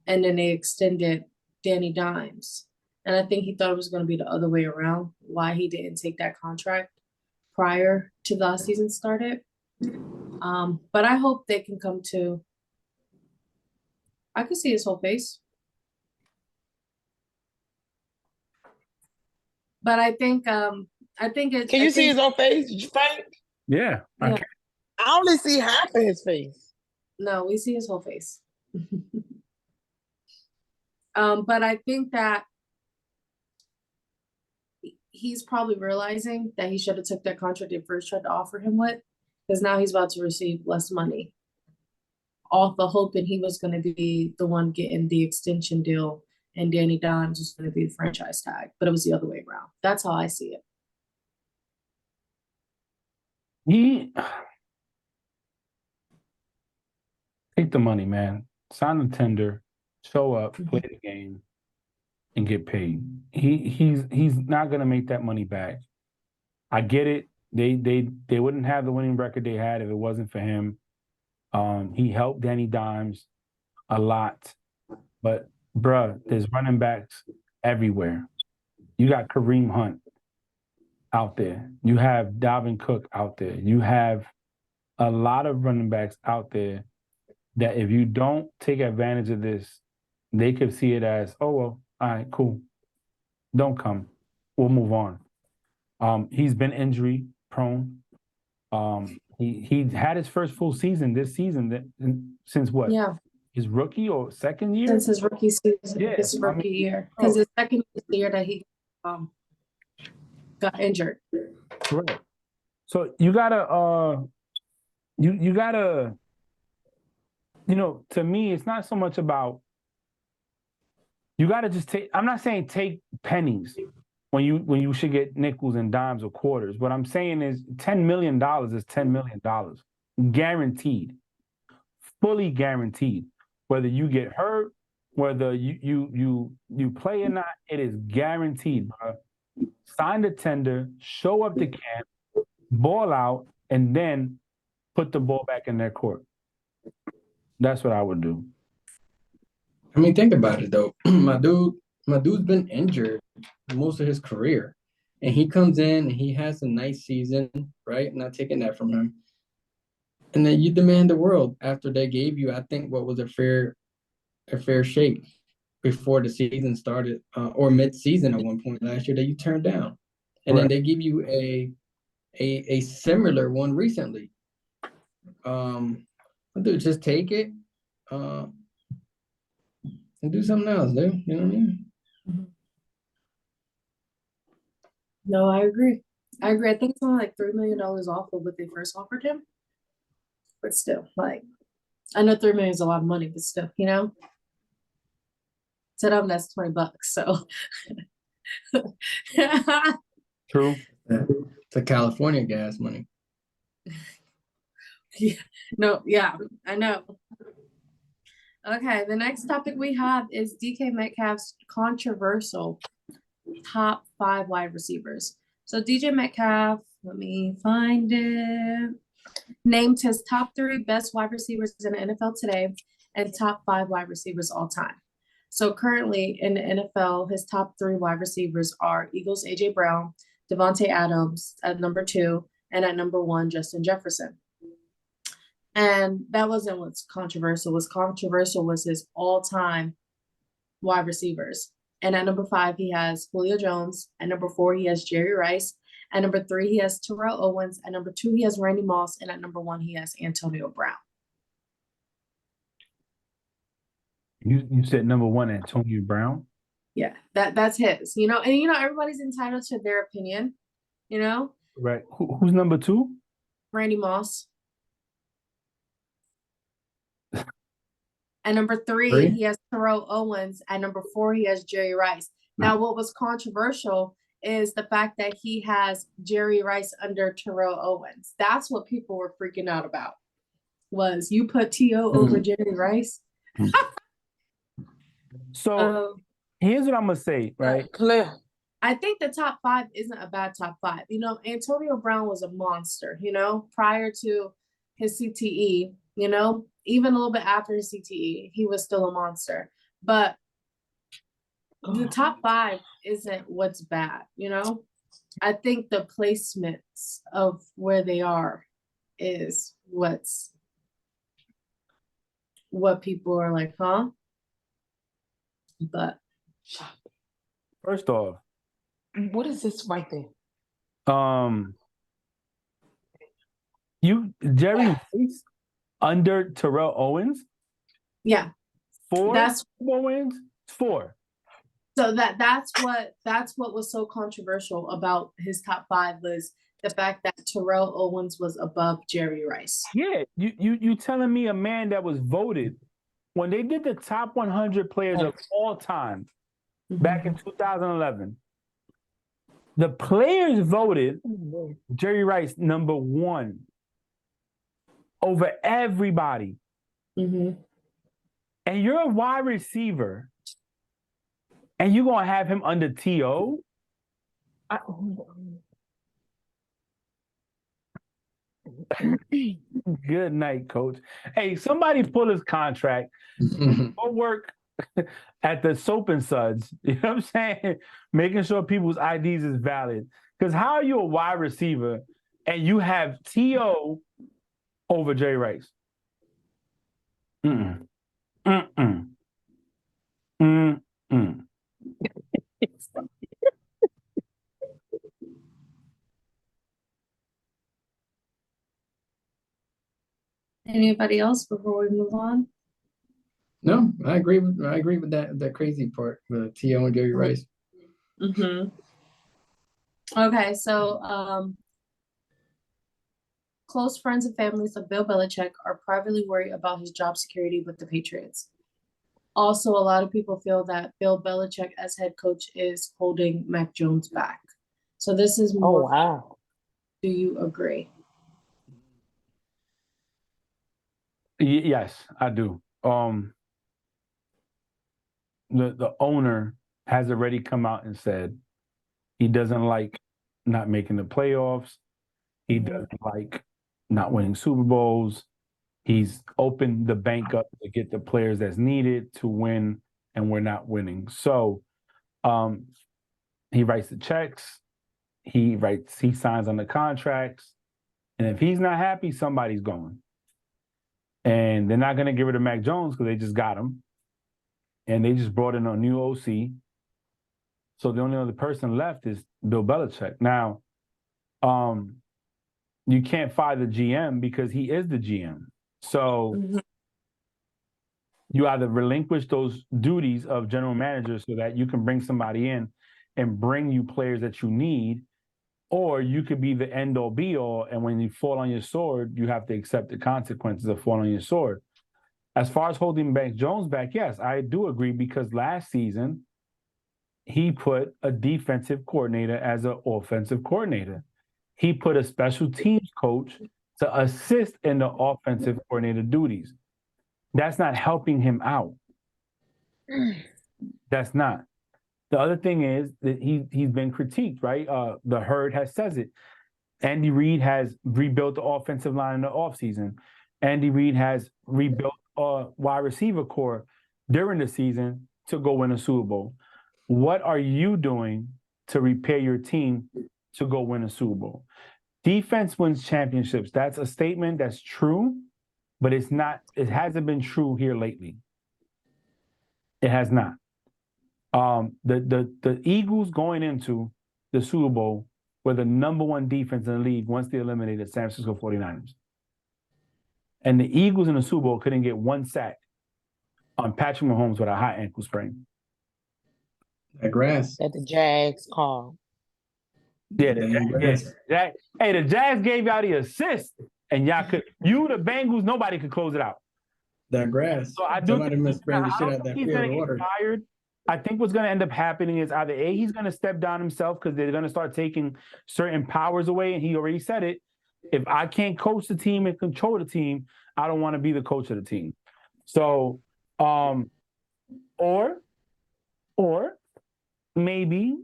S2: and then they extended Danny Dimes. And I think he thought it was going to be the other way around, why he didn't take that contract prior to the last season started. But I hope they can come to. I could see his whole face. But I think it's.
S5: Can you see his own face, Frank?
S1: Yeah. I
S2: Yeah.
S1: can.
S5: I only see half of his face.
S2: No, we see his whole face. But I think that he's probably realizing that he should have took that contract they first tried to offer him with, because now he's about to receive less money. Off the hoping he was going to be the one getting the extension deal and Danny Dimes was going to be the franchise tag, but it was the other way around. That's how I see it.
S1: He take the money, man. Sign the tender, show up, play the game, and get paid. He's not gonna make that money back. I get it. They wouldn't have the winning record they had if it wasn't for him. He helped Danny Dimes a lot, but bruh, there's running backs everywhere. You got Kareem Hunt out there. You have Dalvin Cook out there. You have a lot of running backs out there that if you don't take advantage of this, they could see it as, oh, well, all right, cool. Don't come. We'll move on. He's been injury prone. He had his first full season this season since what?
S2: Yeah.
S1: His rookie or second year?
S2: Since his rookie season,
S1: Yeah,
S2: his rookie year. Because his second year that he got injured.
S1: Correct. So you gotta you gotta, to me, it's not so much about you gotta just take. I'm not saying take pennies when you should get nickels and dimes or quarters. What I'm saying is $10 million is $10 million. Guaranteed. Fully guaranteed. Whether you get hurt, whether you play or not, it is guaranteed, bro. Sign the tender, show up to camp, ball out, and then put the ball back in their court. That's what I would do.
S3: I mean, think about it though. My dude's been injured most of his career, and he comes in and he has a nice season, right? Not taking that from him. And then you demand the world after they gave you, I think, what was a fair shake before the season started, or mid-season at one point last year that you turned down, and then they give you a similar one recently. Dude, just take it, and do something else, dude. You know what I mean?
S2: No, I agree. I think it's only like $3 million off of what they first offered him. But still, like, I know $3 million is a lot of money, but still, to them that's $20. So
S1: True.
S3: It's a California gas money.
S2: yeah, no, yeah, I know. Okay, the next topic we have is DK Metcalf's controversial top 5 wide receivers. So DJ Metcalf, let me find it, named his top 3 best wide receivers in the NFL today and top 5 wide receivers all time. So currently in the NFL, his top 3 wide receivers are Eagles AJ Brown, Devontae Adams at number 2, and at number 1, Justin Jefferson. And that wasn't what's controversial. What's controversial was his all-time wide receivers. And at number 5, he has Julio Jones. At number 4, he has Jerry Rice. At number 3, he has Terrell Owens. At number 2, he has Randy Moss. And at number 1, he has Antonio Brown.
S1: You said number 1, Antonio Brown?
S2: Yeah, that's his. You know, and everybody's entitled to their opinion, you know?
S1: Right. Who's number 2?
S2: Randy Moss. At number 3, he has Terrell Owens. At number 4, he has Jerry Rice. Now, what was controversial is the fact that he has Jerry Rice under Terrell Owens. That's what people were freaking out about. Was you put T.O. over Jerry Rice?
S1: So here's what I'm gonna say, right?
S5: Clear.
S2: I think the top 5 isn't a bad top 5. You know, Antonio Brown was a monster, you know, prior to his CTE, you know, even a little bit after his CTE, he was still a monster. But the top 5 isn't what's bad, you know? I think the placements of where they are is what people are like, huh? But
S1: First off,
S5: What is this right there?
S1: Jerry Rice under Terrell Owens?
S2: yeah,
S1: 4
S2: that's
S1: wins? 4.
S2: so that's what was so controversial about his top 5 was the fact that Terrell Owens was above Jerry Rice.
S1: Yeah, you telling me a man that was voted when they did the top 100 players of all time back in 2011. The players voted Jerry Rice number 1 over everybody.
S2: Mm-hmm.
S1: And you're a wide receiver, and you're gonna have him under T.O.? Good night, coach. Hey, somebody pull his contract. Go work at the Soap and Suds. You know what I'm saying? Making sure people's IDs is valid. Because how are you a wide receiver and you have T.O. over Jerry Rice? Mm-mm. Mm-mm. Mm-mm.
S2: Anybody else before we move on?
S3: No, I agree with that crazy part, the T.O. and Jerry Rice.
S2: Mm-hmm. Okay, so close friends and families of Bill Belichick are privately worried about his job security with the Patriots. Also, a lot of people feel that Bill Belichick as head coach is holding Mac Jones back. So this is more.
S5: Oh, wow.
S2: Do you agree?
S1: Yes, I do. The owner has already come out and said he doesn't like not making the playoffs. He doesn't like not winning Super Bowls. He's opened the bank up to get the players that's needed to win, and we're not winning. So he writes the checks. He signs on the contracts. And if he's not happy, somebody's going. And they're not going to get rid of Mac Jones because they just got him. And they just brought in a new OC. So the only other person left is Bill Belichick. Now, you can't fire the GM because he is the GM. So you either relinquish those duties of general manager so that you can bring somebody in and bring you players that you need, or you could be the end-all be-all, and when you fall on your sword, you have to accept the consequences of falling on your sword. As far as holding Mac Jones back, yes, I do agree, because last season, he put a defensive coordinator as an offensive coordinator. He put a special teams coach to assist in the offensive coordinator duties. That's not helping him out. That's not. The other thing is that he's been critiqued, right? The herd has says it. Andy Reid has rebuilt the offensive line in the offseason. Andy Reid has rebuilt a wide receiver core during the season to go win a Super Bowl. What are you doing to repair your team to go win a Super Bowl? Defense wins championships. That's a statement that's true, but it's not. It hasn't been true here lately. It has not. The Eagles going into the Super Bowl were the #1 defense in the league once they eliminated San Francisco 49ers. And the Eagles in the Super Bowl couldn't get one sack on Patrick Mahomes with a high ankle sprain.
S3: That grass.
S5: That the Jags call.
S1: Yeah,
S3: That
S1: the Jags gave y'all the assist, and the Bengals, nobody could close it out.
S3: That grass.
S1: So I do
S3: Somebody must bring the shit out that
S1: he's
S3: field
S1: gonna
S3: of
S1: get
S3: water.
S1: tired. I think what's going to end up happening is either A, he's going to step down himself because they're going to start taking certain powers away, and he already said it. If I can't coach the team and control the team, I don't want to be the coach of the team. So, or maybe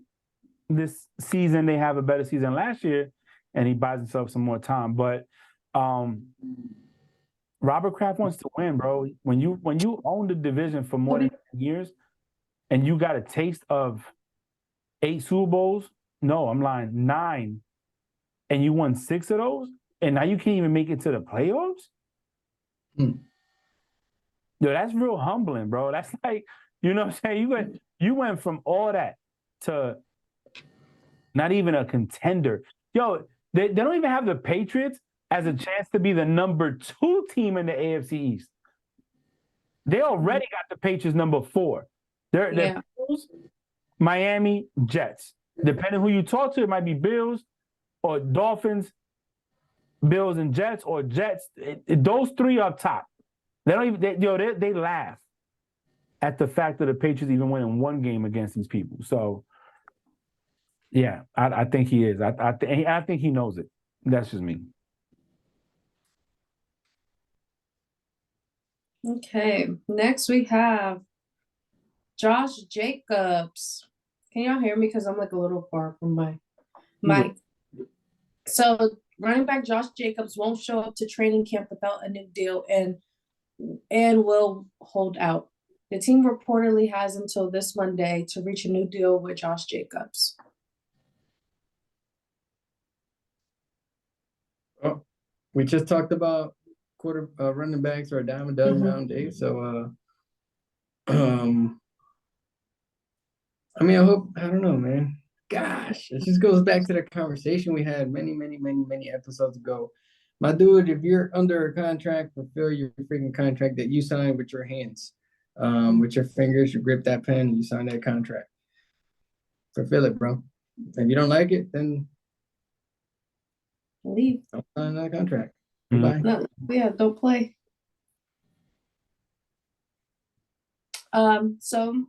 S1: this season they have a better season than last year, and he buys himself some more time. But Robert Kraft wants to win, bro. When you own the division for more than 10 years, and you got a taste of 8 Super Bowls, no, I'm lying, 9, and you won 6 of those, and now you can't even make it to the playoffs? Yo, that's real humbling, bro. That's like, you know what I'm saying? You went from all that to not even a contender. Yo, they don't even have the Patriots as a chance to be the #2 team in the AFC East. They already got the Patriots #4. They're Bills, Miami, Jets. Depending who you talk to, it might be Bills or Dolphins, Bills and Jets, or Jets. Those 3 up top. They don't even they laugh at the fact that the Patriots even winning 1 game against these people. So yeah, I think he is. I think he knows it. That's just me.
S2: Okay, next we have Josh Jacobs. Can y'all hear me? Because I'm like a little far from my mic. So running back Josh Jacobs won't show up to training camp without a new deal and will hold out. The team reportedly has until this Monday to reach a new deal with Josh Jacobs.
S3: Oh, we just talked about running backs are a dime a dozen nowadays. So I mean, I don't know, man. Gosh, it just goes back to the conversation we had many episodes ago. My dude, if you're under a contract, fulfill your freaking contract that you signed with your hands. With your fingers, you grip that pen, you sign that contract. Fulfill it, bro. If you don't like it, then
S2: Leave.
S3: don't sign that contract.
S1: Mm-hmm.
S3: Goodbye.
S2: No, yeah, don't play. So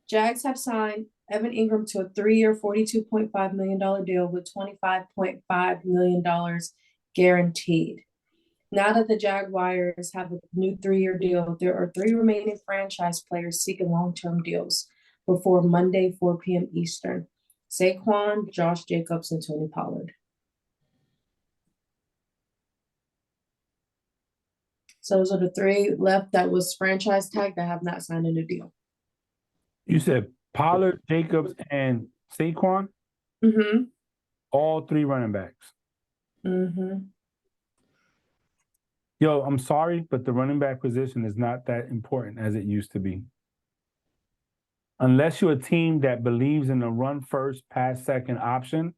S2: Jags have signed Evan Ingram to a 3-year, $42.5 million deal with $25.5 million guaranteed. Now that the Jaguars have a new 3-year deal, there are 3 remaining franchise players seeking long-term deals before Monday, 4 p.m. Eastern. Saquon, Josh Jacobs, and Tony Pollard. So those are the 3 left that was franchise tag that have not signed a new deal.
S1: You said Pollard, Jacobs, and Saquon?
S2: Mm-hmm.
S1: All 3 running backs.
S2: Mm-hmm.
S1: Yo, I'm sorry, but the running back position is not that important as it used to be. Unless you're a team that believes in the run first, pass second option,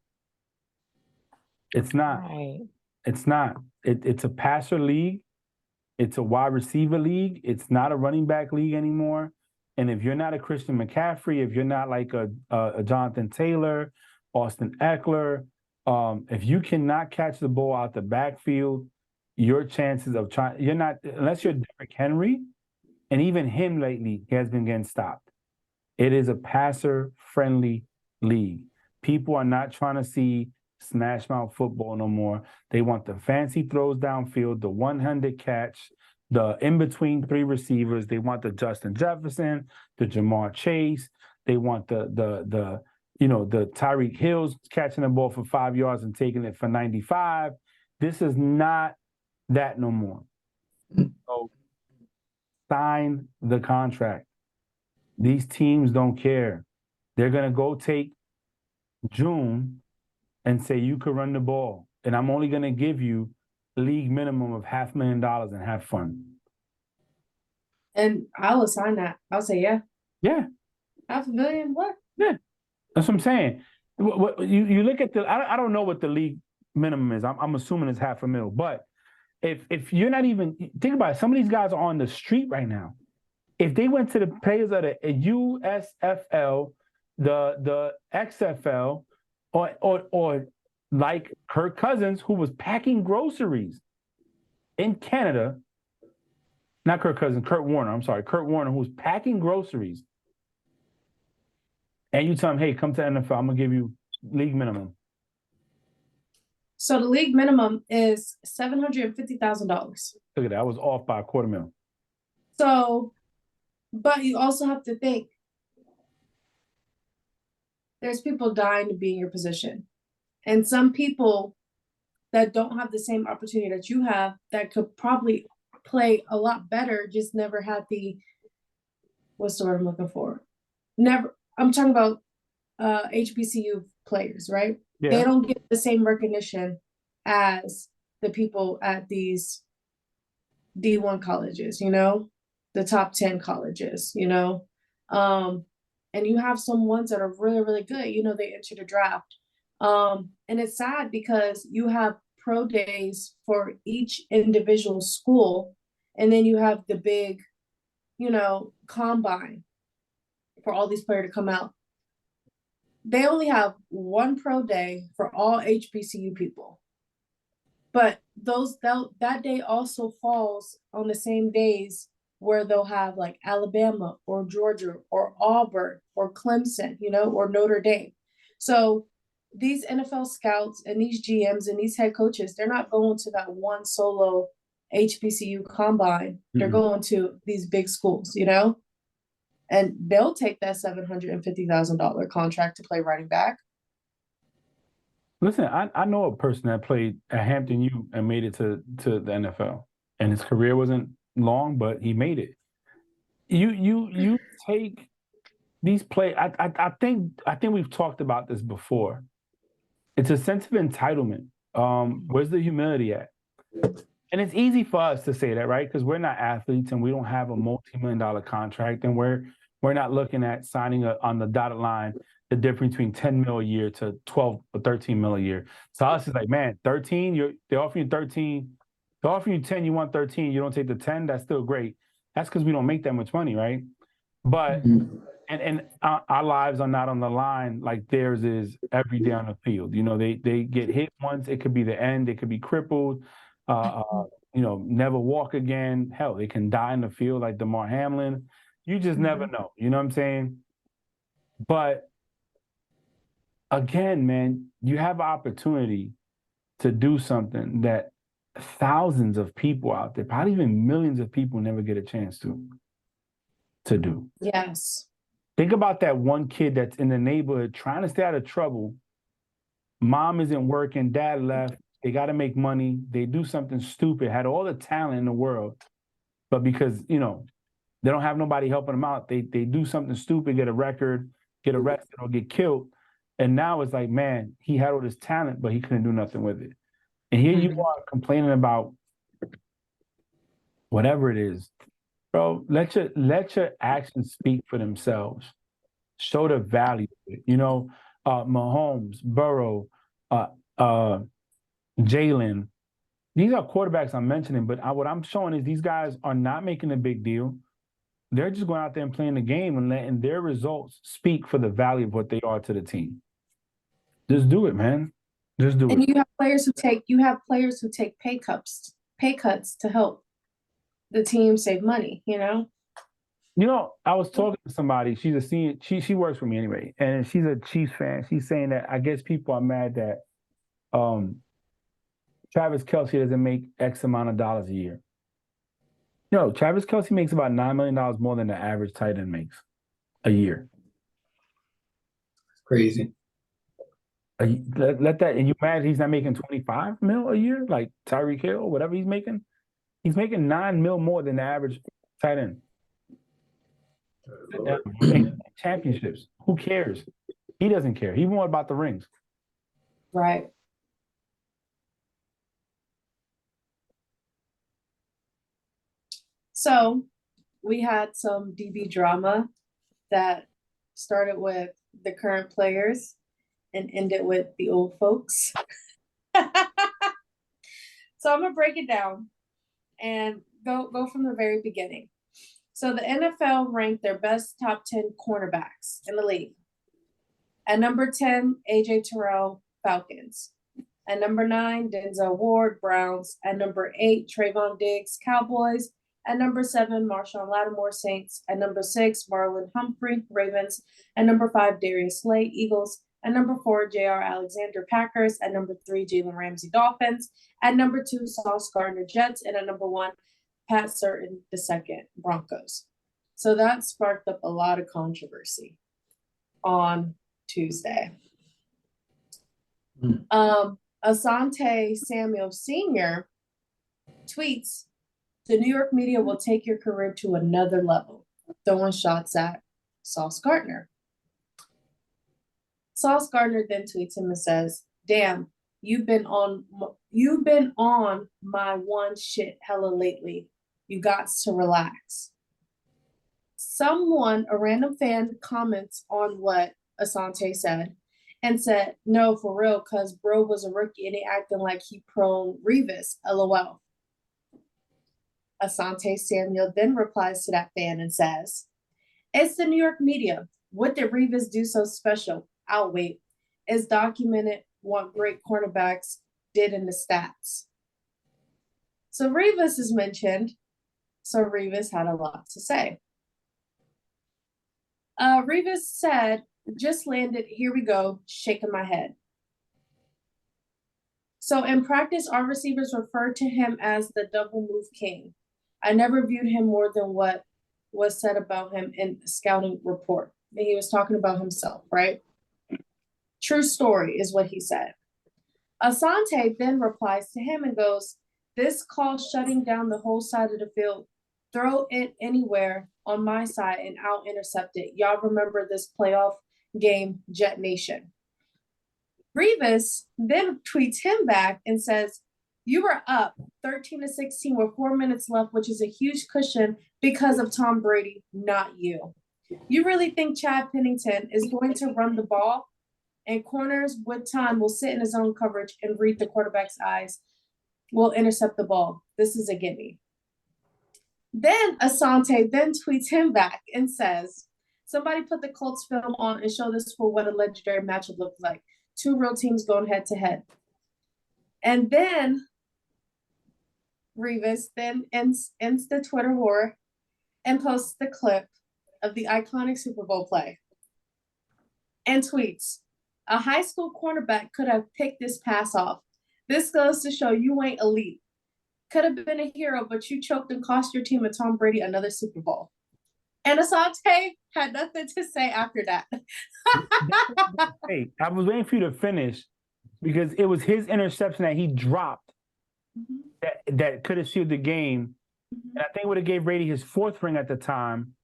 S1: it's not.
S5: Right.
S1: It's not. It's a passer league. It's a wide receiver league. It's not a running back league anymore. And if you're not a Christian McCaffrey, if you're not like a Jonathan Taylor, Austin Eckler, if you cannot catch the ball out the backfield, your chances of you're not, unless you're Derrick Henry, and even him lately, he has been getting stopped. It is a passer-friendly league. People are not trying to see smash mouth football no more. They want the fancy throws downfield, the one-handed catch, the in-between three receivers. They want the Justin Jefferson, the Jamar Chase. They want the Tyreek Hills catching the ball for 5 yards and taking it for 95. This is not that no more. So sign the contract. These teams don't care. They're going to go take June and say, you could run the ball, and I'm only going to give you league minimum of $500,000 and have fun.
S2: And I'll assign that. I'll say, yeah,
S1: Yeah,
S2: $500,000, what?
S1: that's what I'm saying. You look at I don't know what the league minimum is. I'm assuming it's $500,000. But if you're not even, think about it, some of these guys are on the street right now. If they went to the players of the USFL, the XFL, or like Kirk Cousins, who was packing groceries in Canada, not Kirk Cousins, Kurt Warner, I'm sorry, Kurt Warner, who was packing groceries, and you tell him, hey, come to NFL, I'm going to give you league minimum.
S2: So the league minimum is $750,000.
S1: Look at that. I was off by $250,000.
S2: So, but you also have to think, there's people dying to be in your position. And some people that don't have the same opportunity that you have that could probably play a lot better, just never had the, what's the word I'm looking for? I'm talking about HBCU players, right?
S1: Yeah.
S2: They don't get the same recognition as the people at these D1 colleges, the top 10 colleges, and you have some ones that are really, really good, they enter the draft. And it's sad because you have pro days for each individual school, and then you have the big, combine for all these players to come out. They only have one pro day for all HBCU people. But that day also falls on the same days where they'll have like Alabama or Georgia or Auburn or Clemson, or Notre Dame. So these NFL scouts and these GMs and these head coaches, they're not going to that one solo HBCU combine. Mm-hmm. They're going to these big schools, and they'll take that $750,000 contract to play running back.
S1: Listen, I know a person that played at Hampton U and made it to the NFL, and his career wasn't long, but he made it. You take these play. I think we've talked about this before. It's a sense of entitlement. Where's the humility at? And it's easy for us to say that, right? Because we're not athletes and we don't have a multi-million-dollar contract, and we're not looking at signing on the dotted line the difference between $10 million a year to $12 or $13 million a year. So us is like, man, 13, they're offering you 13, they're offering you 10, you want 13, you don't take the 10, that's still great. That's because we don't make that much money, right? But and our lives are not on the line like theirs is every day on the field. They get hit once, it could be the end, they could be crippled, never walk again. Hell, they can die in the field like Damar Hamlin. You just never know. You know what I'm saying? But again, man, you have opportunity to do something that thousands of people out there, probably even millions of people, never get a chance to do.
S2: Yes.
S1: Think about that one kid that's in the neighborhood trying to stay out of trouble. Mom isn't working, dad left. They got to make money. They do something stupid, had all the talent in the world, but because, they don't have nobody helping them out, they do something stupid, get a record, get arrested, or get killed. And now it's like, man, he had all this talent, but he couldn't do nothing with it. And here you are complaining about whatever it is. Bro, let your actions speak for themselves. Show the value. Mahomes, Burrow, Jalen. These are quarterbacks I'm mentioning, but what I'm showing is these guys are not making a big deal. They're just going out there and playing the game and letting their results speak for the value of what they are to the team. Just do it, man. Just do it.
S2: And you have players who take pay cuts to help the team save money, I
S1: was talking to somebody, she's a senior, she works for me anyway, and she's a Chiefs fan. She's saying that I guess people are mad that Travis Kelce doesn't make X amount of dollars a year. No, Travis Kelce makes about $9 million more than the average tight end makes a year.
S3: Crazy.
S1: Let that, and you mad he's not making 25 mil a year like Tyreek Hill or whatever he's making? He's making 9 mil more than the average tight end. Championships. Who cares? He doesn't care. He more about the rings.
S2: Right. So we had some DB drama that started with the current players and ended with the old folks. So I'm gonna break it down and go from the very beginning. So the NFL ranked their best top 10 cornerbacks in the league. At number 10, AJ Terrell, Falcons. At number 9, Denzel Ward, Browns. At number 8, Trayvon Diggs, Cowboys. At number 7, Marshawn Lattimore, Saints. At number 6, Marlon Humphrey, Ravens. At number 5, Darius Slay, Eagles. At number 4, J.R. Alexander, Packers. At number 3, Jalen Ramsey, Dolphins. At number 2, Sauce Gardner, Jets. And at number 1, Pat Surtain II, Broncos. So that sparked up a lot of controversy on Tuesday. Asante Samuel Sr. tweets, "The New York media will take your career to another level," throwing shots at Sauce Gardner. Sauce Gardner then tweets him and says, "Damn, you've been on my one shit hella lately. You got to relax." A random fan, comments on what Asante said and said, "No, for real, cause bro was a rookie and he acting like he prone Revis, LOL." Asante Samuel then replies to that fan and says, "It's the New York media. What did Revis do so special? I'll wait. It's documented what great cornerbacks did in the stats." So Revis is mentioned. So Revis had a lot to say. Revis said, "Just landed, here we go, shaking my head." So in practice, our receivers referred to him as the double move king. I never viewed him more than what was said about him in the scouting report. And he was talking about himself, right? True story is what he said. Asante then replies to him and goes, "This call shutting down the whole side of the field. Throw it anywhere on my side and I'll intercept it. Y'all remember this playoff game, Jet Nation." Revis then tweets him back and says, "You were up 13-16 with 4 minutes left, which is a huge cushion because of Tom Brady, not you. You really think Chad Pennington is going to run the ball? And corners with time will sit in his own coverage and read the quarterback's eyes, will intercept the ball. This is a gimme." Then Asante then tweets him back and says, "Somebody put the Colts film on and show this for what a legendary matchup looked like. Two real teams going head to head." And then Revis then ends the Twitter war and posts the clip of the iconic Super Bowl play and tweets, "A high school cornerback could have picked this pass off. This goes to show you ain't elite. Could have been a hero, but you choked and cost your team and Tom Brady another Super Bowl." And Asante had nothing to say after that.
S1: Hey, I was waiting for you to finish because it was his interception that he dropped that could have sealed the game. And I think it would have gave Brady his 4th ring at the time.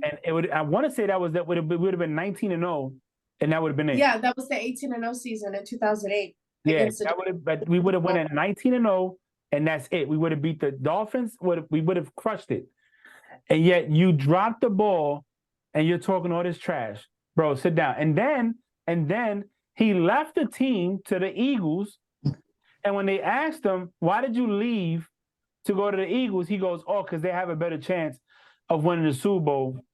S1: And it would, I want to say that would have been 19-0, and that would have been it.
S2: Yeah, that was the 18-0 season in 2008.
S1: Yeah, but we would have won at 19-0, and that's it. We would have beat the Dolphins. We would have crushed it. And yet you dropped the ball, and you're talking all this trash, bro. Sit down. And then he left the team to the Eagles. And when they asked him, "Why did you leave to go to the Eagles?" he goes, "Oh, because they have a better chance of winning the Super Bowl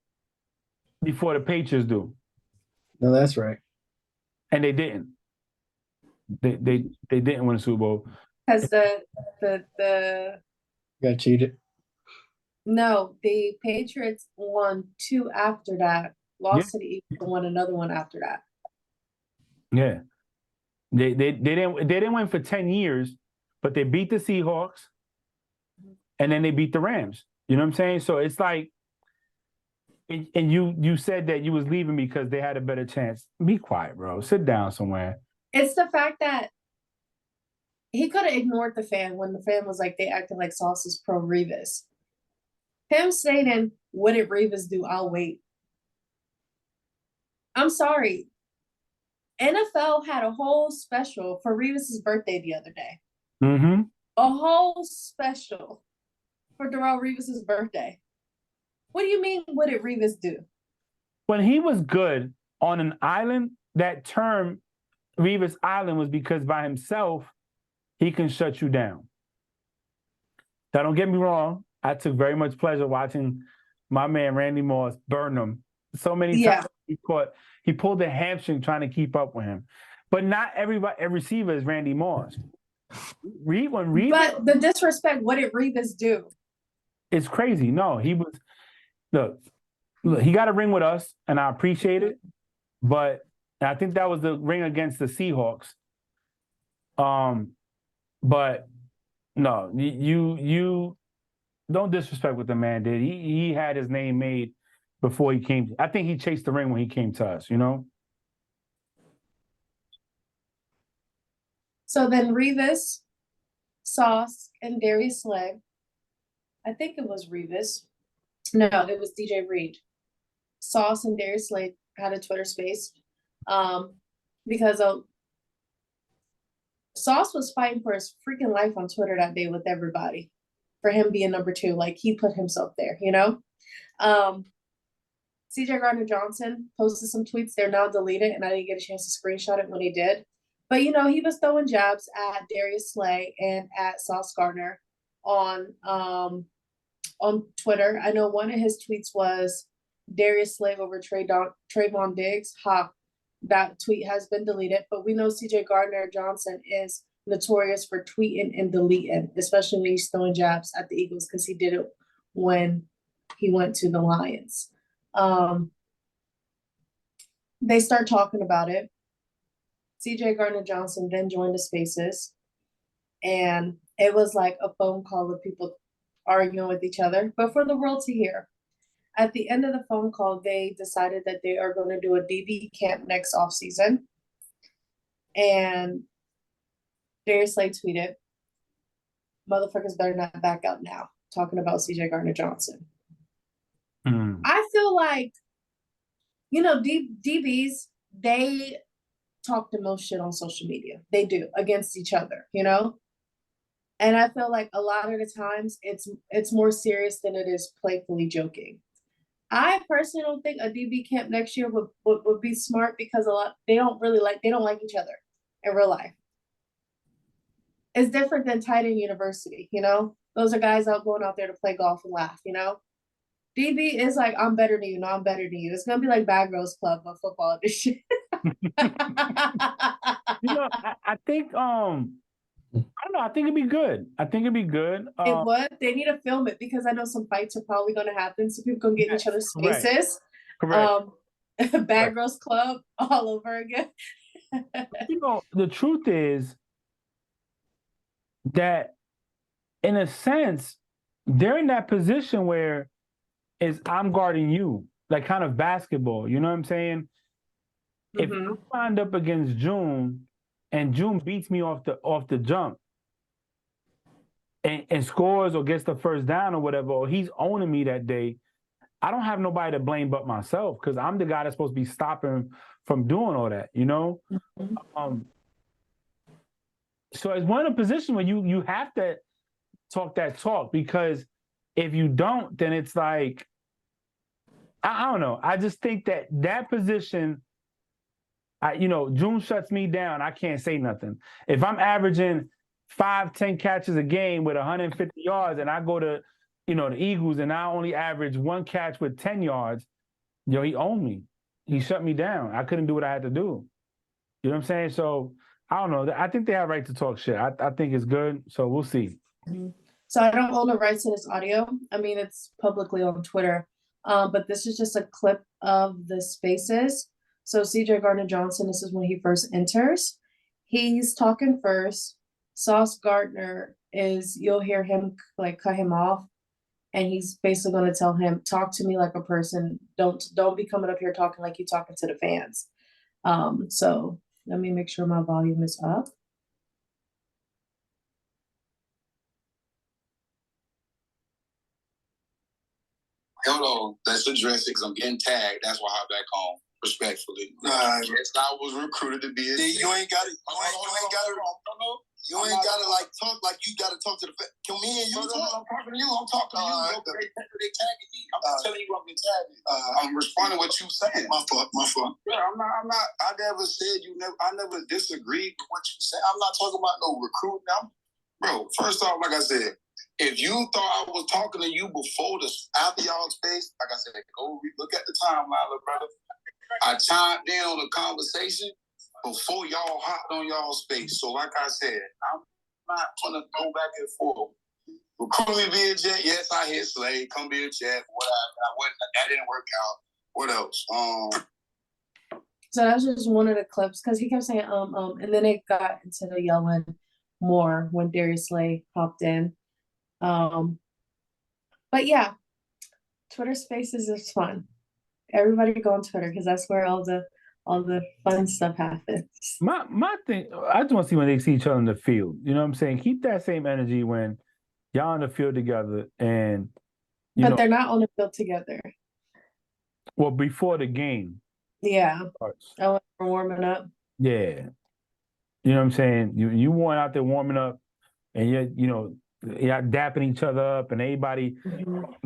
S1: before the Patriots do."
S3: No, that's right.
S1: And they didn't. They didn't win the Super Bowl.
S2: Because the
S3: Got cheated.
S2: No, the Patriots won 2 after that, lost to the Eagles, and won another one after that.
S1: Yeah. They didn't win for 10 years, but they beat the Seahawks and then they beat the Rams. You know what I'm saying? So it's like, and you said that you was leaving because they had a better chance. Be quiet, bro. Sit down somewhere.
S2: It's the fact that he could have ignored the fan when the fan was like, they acted like Sauce is pro Revis. Him stating, what did Revis do? I'll wait. I'm sorry. NFL had a whole special for Revis's birthday the other day.
S1: Mm-hmm.
S2: A whole special for Darrell Revis's birthday. What do you mean, what did Revis do?
S1: When he was good on an island, that term Revis Island was because by himself, he can shut you down. Now, don't get me wrong. I took very much pleasure watching my man Randy Moss burn him so many times. He pulled the hamstring trying to keep up with him. But not every receiver is Randy Moss.
S2: But the disrespect, what did Revis do?
S1: It's crazy. No, he was look, he got a ring with us, and I appreciate it. But I think that was the ring against the Seahawks. But no, you don't disrespect what the man did. He had his name made before he came. I think he chased the ring when he came to us, you know?
S2: So then Revis, Sauce, and Darius Slay. I think it was Revis. No, it was DJ Reed. Sauce and Darius Slay had a Twitter space. Because Sauce was fighting for his freaking life on Twitter that day with everybody. For him being number 2. Like, he put himself there, you know? CJ Gardner-Johnson posted some tweets. They're now deleted, and I didn't get a chance to screenshot it when he did. But, you know, he was throwing jabs at Darius Slay and at Sauce Gardner on Twitter. I know one of his tweets was Darius Slay over Trayvon Diggs. That tweet has been deleted. But we know CJ Gardner-Johnson is notorious for tweeting and deleting, especially when he's throwing jabs at the Eagles, because he did it when he went to the Lions. They start talking about it. CJ Gardner-Johnson then joined the spaces, and it was like a phone call of people arguing with each other, but for the world to hear. At the end of the phone call, they decided that they are going to do a DB camp next offseason. And Darius Slay tweeted, "Motherfuckers better not back out now," talking about CJ Gardner-Johnson. I feel like, you know, DBs, they talk the most shit on social media. They do, against each other, you know? And I feel like a lot of the times it's more serious than it is playfully joking. I personally don't think a DB camp next year would be smart, because they don't like each other in real life. It's different than tight end university, you know? Those are guys going out there to play golf and laugh, you know? DB is like, I'm better than you. No, I'm better than you. It's gonna be like Bad Girls Club of football. This shit.
S1: You know, I think I don't know. I think it'd be good.
S2: It would. They need to film it, because I know some fights are probably going to happen. So people can get in each other's spaces.
S1: Correct.
S2: Bad Girls Club all over again.
S1: You know, the truth is that, in a sense, they're in that position where I'm guarding you, like kind of basketball. You know what I'm saying? If I wind up against June, and June beats me off the jump, and scores or gets the first down or whatever, or he's owning me that day, I don't have nobody to blame but myself, because I'm the guy that's supposed to be stopping him from doing all that, you know? So it's one of the positions where you have to talk that talk, because if you don't, then it's like, I don't know. I just think that position, June shuts me down. I can't say nothing. If I'm averaging 5-10 catches a game with 150 yards, and I go to, the Eagles, and I only average 1 catch with 10 yards, he owned me. He shut me down. I couldn't do what I had to do. You know what I'm saying? So I don't know. I think they have right to talk shit. I think it's good. So we'll see.
S2: So I don't own the rights to this audio. I mean, it's publicly on Twitter. But this is just a clip of the spaces. So CJ Gardner-Johnson, this is when he first enters. He's talking first. Sauce Gardner you'll hear him like cut him off. And he's basically going to tell him, talk to me like a person. Don't be coming up here talking like you're talking to the fans. So let me make sure my volume is up.
S6: Hold on, let's address it because I'm getting tagged. That's why I hop back home. Respectfully. Yes, I was recruited to be a. You ain't got it. You ain't gotta like talk like you gotta talk to the. Can me and you talk? I'm talking to you. I'm talking to you. They tagging me. I'm telling you I'm getting tagged. I'm responding to what you saying. My fault. Yeah, I'm not. I never said you never. I never disagreed with what you said. I'm not talking about no recruiting. Bro, first off, like I said, if you thought I was talking to you before after y'all space, like I said, go look at the timeline, little brother. I chimed in on the conversation before y'all hopped on y'all space. So like I said, I'm not gonna go back and forth. Recruit me via jet. Yes, I hit Slade. Come via jet. Whatever. That didn't work out. What else?
S2: So that's just one of the clips because he kept saying and then it got into the yelling more when Darius Slay popped in. But yeah, Twitter Spaces is fun. Everybody go on Twitter because that's where all the fun stuff happens.
S1: My thing, I just want to see when they see each other in the field. You know what I'm saying? Keep that same energy when y'all on the field together, and
S2: but they're not on the field together.
S1: Well, before the game.
S2: Yeah.
S1: Starts.
S2: Oh, we're warming up.
S1: Yeah. You know what I'm saying? You weren't out there warming up, and you're dapping each other up, and everybody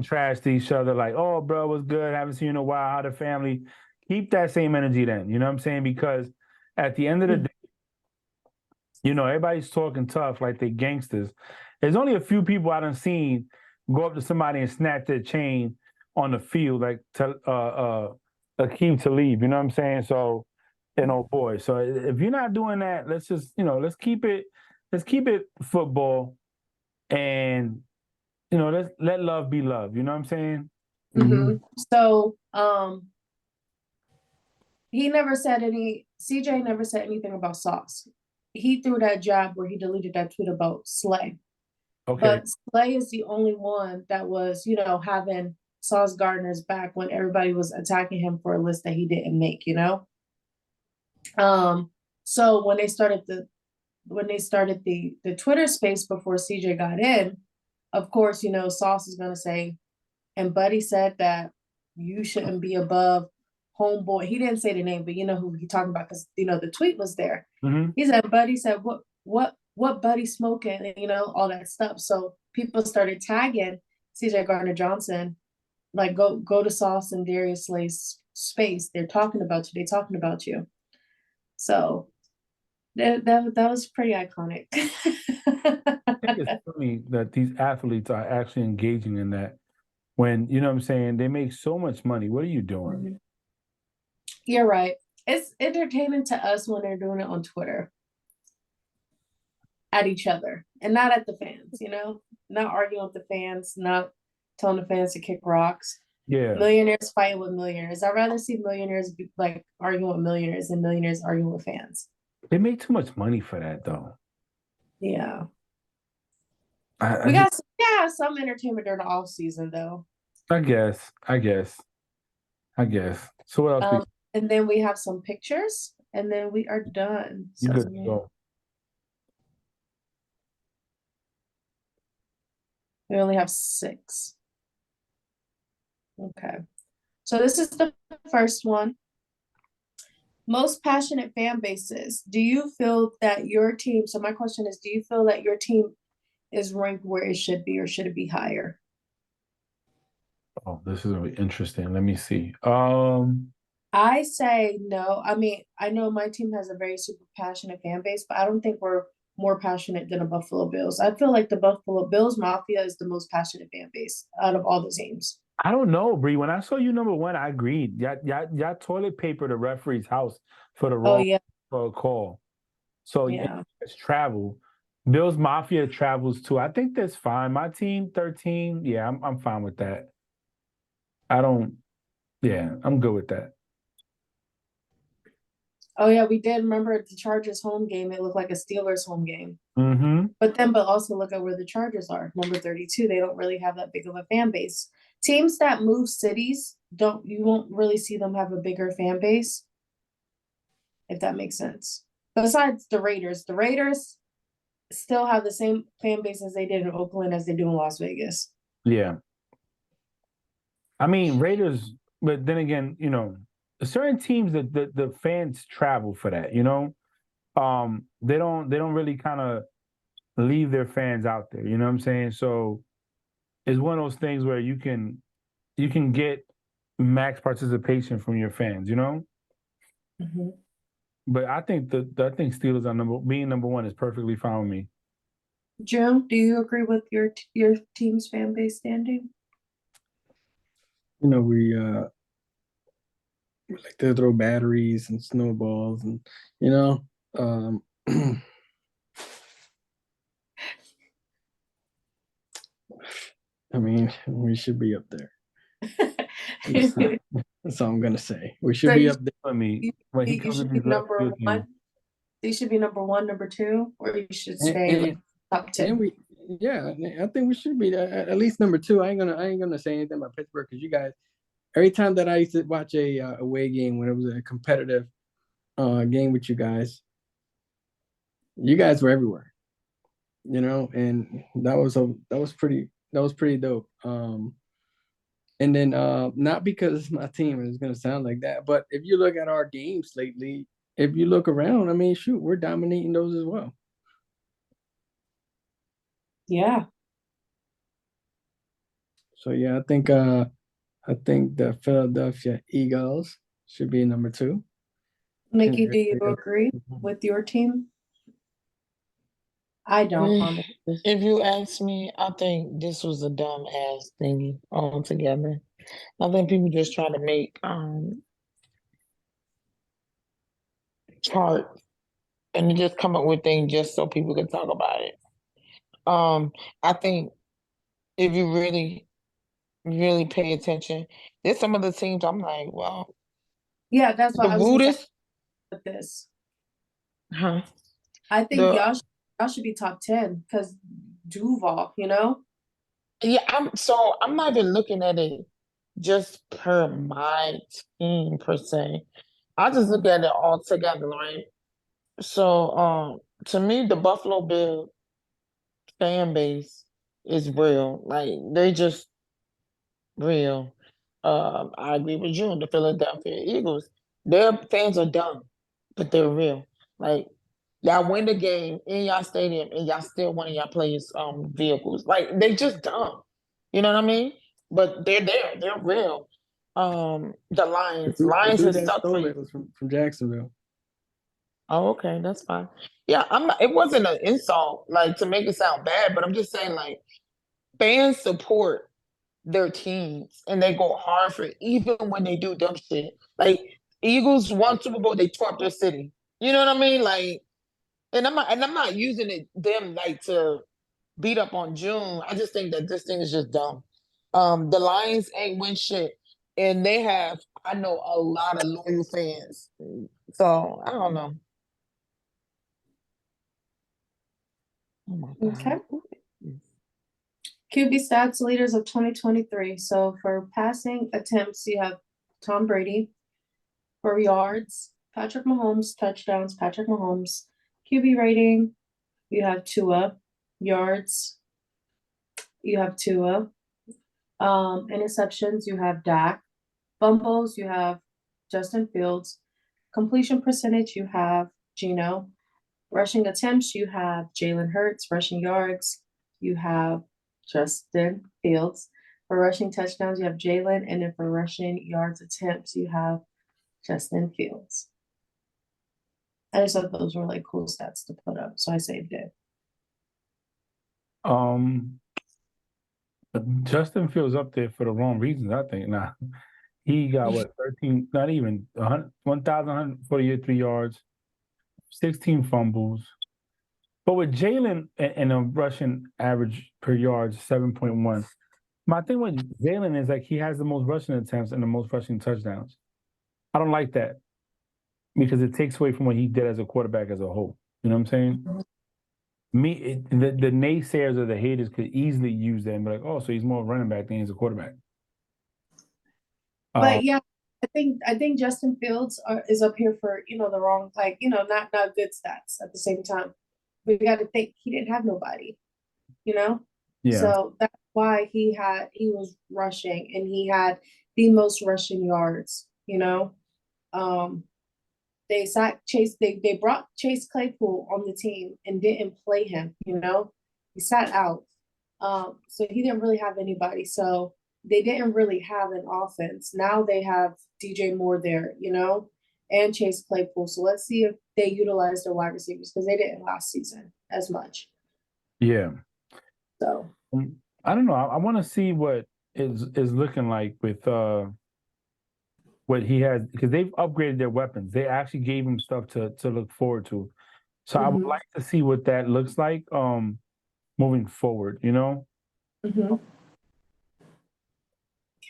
S1: trash to each other like, "Oh, bro, what's good? Haven't seen you in a while. How the family?" Keep that same energy then. You know what I'm saying? Because at the end of the day, everybody's talking tough like they gangsters. There's only a few people I done seen go up to somebody and snatch their chain on the field, like Akeem Talib. You know what I'm saying? So, boy. So if you're not doing that, let's just, let's keep it football, and let's let love be love. You know what I'm saying?
S2: Mm-hmm. So, CJ never said anything about Sauce. He threw that jab where he deleted that tweet about Slay. Okay. But Slay is the only one that was, having Sauce Gardner's back when everybody was attacking him for a list that he didn't make, So when they started the Twitter space before CJ got in, of course, Sauce is gonna say, and Buddy said that you shouldn't be above homeboy. He didn't say the name, but you know who he talking about because the tweet was there. Mm-hmm. He said, Buddy said, what Buddy smoking, and all that stuff. So people started tagging CJ Gardner Johnson, like go to Sauce and Darius Slay's space. They're talking about you. So that was pretty iconic.
S1: I think it's funny that these athletes are actually engaging in that when, you know what I'm saying, they make so much money. What are you doing? Mm-hmm.
S2: You're right. It's entertaining to us when they're doing it on Twitter at each other and not at the fans, not arguing with the fans, not telling the fans to kick rocks. Yeah. Millionaires fighting with millionaires. I'd rather see millionaires arguing with millionaires than millionaires arguing with fans.
S1: They make too much money for that, though.
S2: Yeah. We got some entertainment during the off season, though.
S1: I guess. So what else?
S2: And then we have some pictures, and then we are done.
S1: You good to go.
S2: We only have 6. Okay. So this is the first one. Most passionate fan bases. Do you feel that your team, so my question is, do you feel that your team is ranked where it should be, or should it be higher?
S1: Oh, this is really interesting. Let me see.
S2: I say no. I mean, I know my team has a very super passionate fan base, but I don't think we're more passionate than the Buffalo Bills. I feel like the Buffalo Bills Mafia is the most passionate fan base out of all the teams.
S1: I don't know, Bree. When I saw you number 1, I agreed. Y'all toilet paper the referee's house for the wrong for a call. So it's travel. Bills Mafia travels too. I think that's fine. My team 13. Yeah, I'm fine with that. I'm good with that.
S2: Oh yeah, we did. Remember the Chargers home game? It looked like a Steelers home game.
S1: Mm-hmm.
S2: But also look at where the Chargers are. Number 32. They don't really have that big of a fan base. Teams that move cities you won't really see them have a bigger fan base, if that makes sense. Besides the Raiders. The Raiders still have the same fan base as they did in Oakland as they do in Las Vegas.
S1: Yeah. I mean, Raiders, but then again, certain teams that the fans travel for that, they don't really kind of leave their fans out there, you know what I'm saying? So it's one of those things where you can get max participation from your fans,
S2: Mm-hmm.
S1: But I think Steelers are being number one is perfectly fine with me.
S2: Jim, do you agree with your team's fan base standing?
S3: We like to throw batteries and snowballs, and I mean, we should be up there. That's all I'm gonna say. We should be up there.
S1: For me, when he comes to
S2: should be
S1: these left
S2: number
S1: field
S2: one.
S1: games.
S2: They should be number one, number two, or you should stay top 10.
S3: I think we should be at least number two. I ain't gonna say anything about Pittsburgh because you guys. Every time that I used to watch a away game when it was a competitive game with you guys were everywhere, and that was pretty dope. And then not because it's my team, it's gonna sound like that, but if you look at our games lately, if you look around, I mean, shoot, we're dominating those as well.
S2: Yeah.
S3: So yeah, I think the Philadelphia Eagles should be number two.
S2: Nikki, do you agree with your team? I don't.
S5: If you ask me, I think this was a dumb ass thingy altogether. I think people just try to make chart and just come up with things just so people can talk about it. I think if you really, really pay attention, there's some of the teams I'm like, well,
S2: yeah, that's why
S5: the
S2: I was
S5: Buddhists,
S2: with this.
S5: huh?
S2: I think y'all should be top 10 because Duval,
S5: Yeah, I'm not even looking at it just per my team per se. I just look at it all together, right? So to me, the Buffalo Bill fan base is real. Like they just real. I agree with you. The Philadelphia Eagles, their fans are dumb, but they're real. Like y'all win the game in y'all stadium and y'all still one of y'all players' vehicles. Like they just dumb. You know what I mean? But they're there. They're real. The Lions. Lions has sucked for you.
S3: From Jacksonville.
S5: Oh, okay, that's fine. Yeah, I'm not, it wasn't an insult, like to make it sound bad, but I'm just saying like fans support their teams and they go hard for it, even when they do dumb shit. Like Eagles won Super Bowl, they tore up their city. You know what I mean? Like, and I'm not using them like to beat up on June. I just think that this thing is just dumb. The Lions ain't win shit, and they have I know a lot of loyal fans. So I don't know. Oh my God.
S2: Okay. QB stats leaders of 2023. So for passing attempts, you have Tom Brady. For yards, Patrick Mahomes. Touchdowns, Patrick Mahomes. QB rating, you have Tua. Yards, you have Tua. Interceptions, you have Dak. Fumbles, you have Justin Fields. Completion percentage, you have Geno. Rushing attempts, you have Jalen Hurts. Rushing yards, you have Justin Fields. For rushing touchdowns, you have Jalen. And then for rushing yards attempts, you have Justin Fields. I just thought those were like cool stats to put up, so I saved it.
S1: Justin Fields up there for the wrong reasons, I think. Nah, he got 13, not even 1,143 yards, 16 fumbles. But with Jalen and a rushing average per yard 7.1, my thing with Jalen is like he has the most rushing attempts and the most rushing touchdowns. I don't like that. because it takes away from what he did as a quarterback as a whole. You know what I'm saying? The naysayers or the haters could easily use that and be like, oh, so he's more of a running back than he's a quarterback.
S2: But yeah, I think Justin Fields is up here for, you know, the wrong, like, you know, not good stats at the same time. We got to think he didn't have nobody, you know?
S1: Yeah.
S2: So that's why he was rushing and he had the most rushing yards, you know? They sacked Chase, they brought Chase Claypool on the team and didn't play him, you know? He sat out. So he didn't really have anybody. So they didn't really have an offense. Now they have DJ Moore there, you know, and Chase Claypool. So let's see if they utilize their wide receivers because they didn't last season as much.
S1: Yeah.
S2: So
S1: I don't know. I want to see what is looking like with what he has, because they've upgraded their weapons. They actually gave him stuff to look forward to. So I would like to see what that looks like moving forward, you know?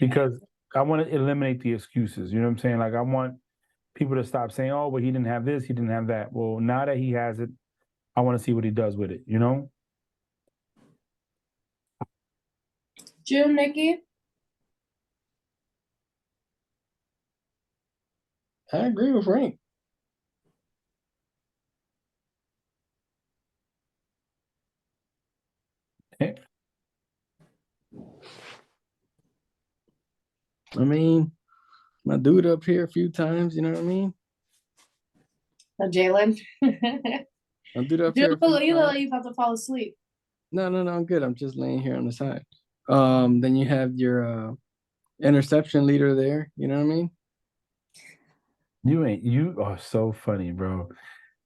S1: Because I want to eliminate the excuses. You know what I'm saying? Like, I want people to stop saying, oh, well, he didn't have this, he didn't have that. Well, now that he has it, I want to see what he does with it, you know?
S2: June, Nikki?
S3: I agree with Frank.
S1: Okay.
S3: I mean, my dude up here a few times, you know what I mean?
S2: Jalen?
S3: My dude up
S2: You
S3: here.
S2: look like you about to fall asleep.
S3: No, I'm good. I'm just laying here on the side. Then you have your interception leader there, you know what I mean?
S1: You are so funny, bro.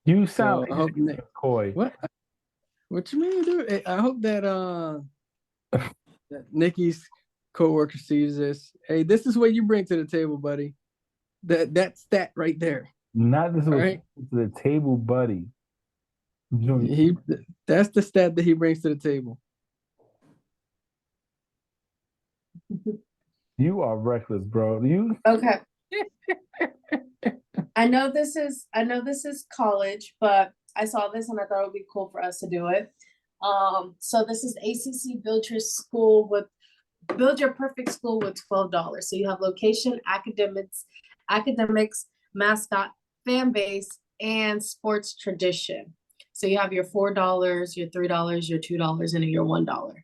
S1: You sound
S3: I hope
S1: coy.
S3: What you mean, dude? I hope that that Nikki's coworker sees this. Hey, this is what you bring to the table, buddy. That stat right there.
S1: Not this was
S3: right?
S1: to the table, buddy.
S3: That's the stat that he brings to the table.
S1: You are reckless, bro.
S2: Okay. I know this is college, but I saw this and I thought it would be cool for us to do it. So this is ACC Build Your Perfect School with $12. So you have location, academics, mascot, fan base, and sports tradition. So you have your $4, your $3, your $2, and your $1.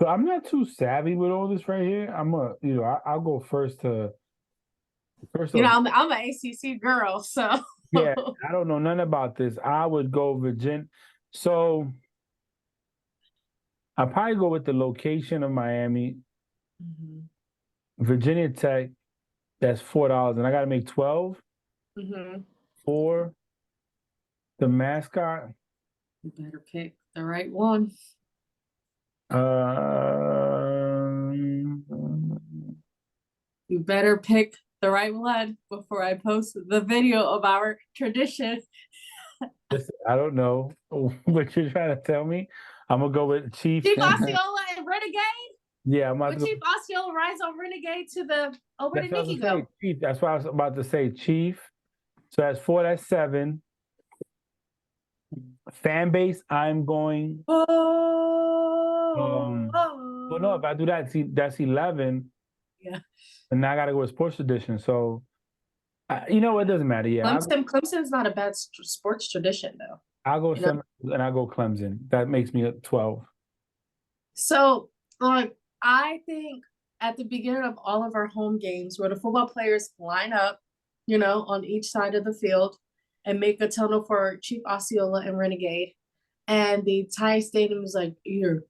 S1: So I'm not too savvy with all this right here. I'll go first. I'm
S2: an ACC girl, so
S1: yeah, I don't know nothing about this. I would go Virginia. So I'll probably go with the location of Miami. Virginia Tech, that's $4, and I got to make 12 for the mascot.
S2: You better pick the right one. You better pick the right one before I post the video of our tradition.
S1: Listen, I don't know what you're trying to tell me. I'm gonna go with Chief.
S2: Chief Osceola and Renegade.
S1: Yeah, I'm about
S2: Chief Osceola rides on Renegade to the. Oh, where did Nikki go?
S1: Chief. That's what I was about to say. Chief. So that's 4. That's 7. Fan base. I'm going. Well, no, if I do that, see, that's 11.
S2: Yeah.
S1: And now I gotta go with sports tradition. So, you know, it doesn't matter. Yeah,
S2: Clemson's not a bad sports tradition, though.
S1: I'll go 7 and I'll go Clemson. That makes me 12.
S2: So, I think at the beginning of all of our home games, where the football players line up, you know, on each side of the field, and make a tunnel for Chief Osceola and Renegade, and the entire stadium is like, here.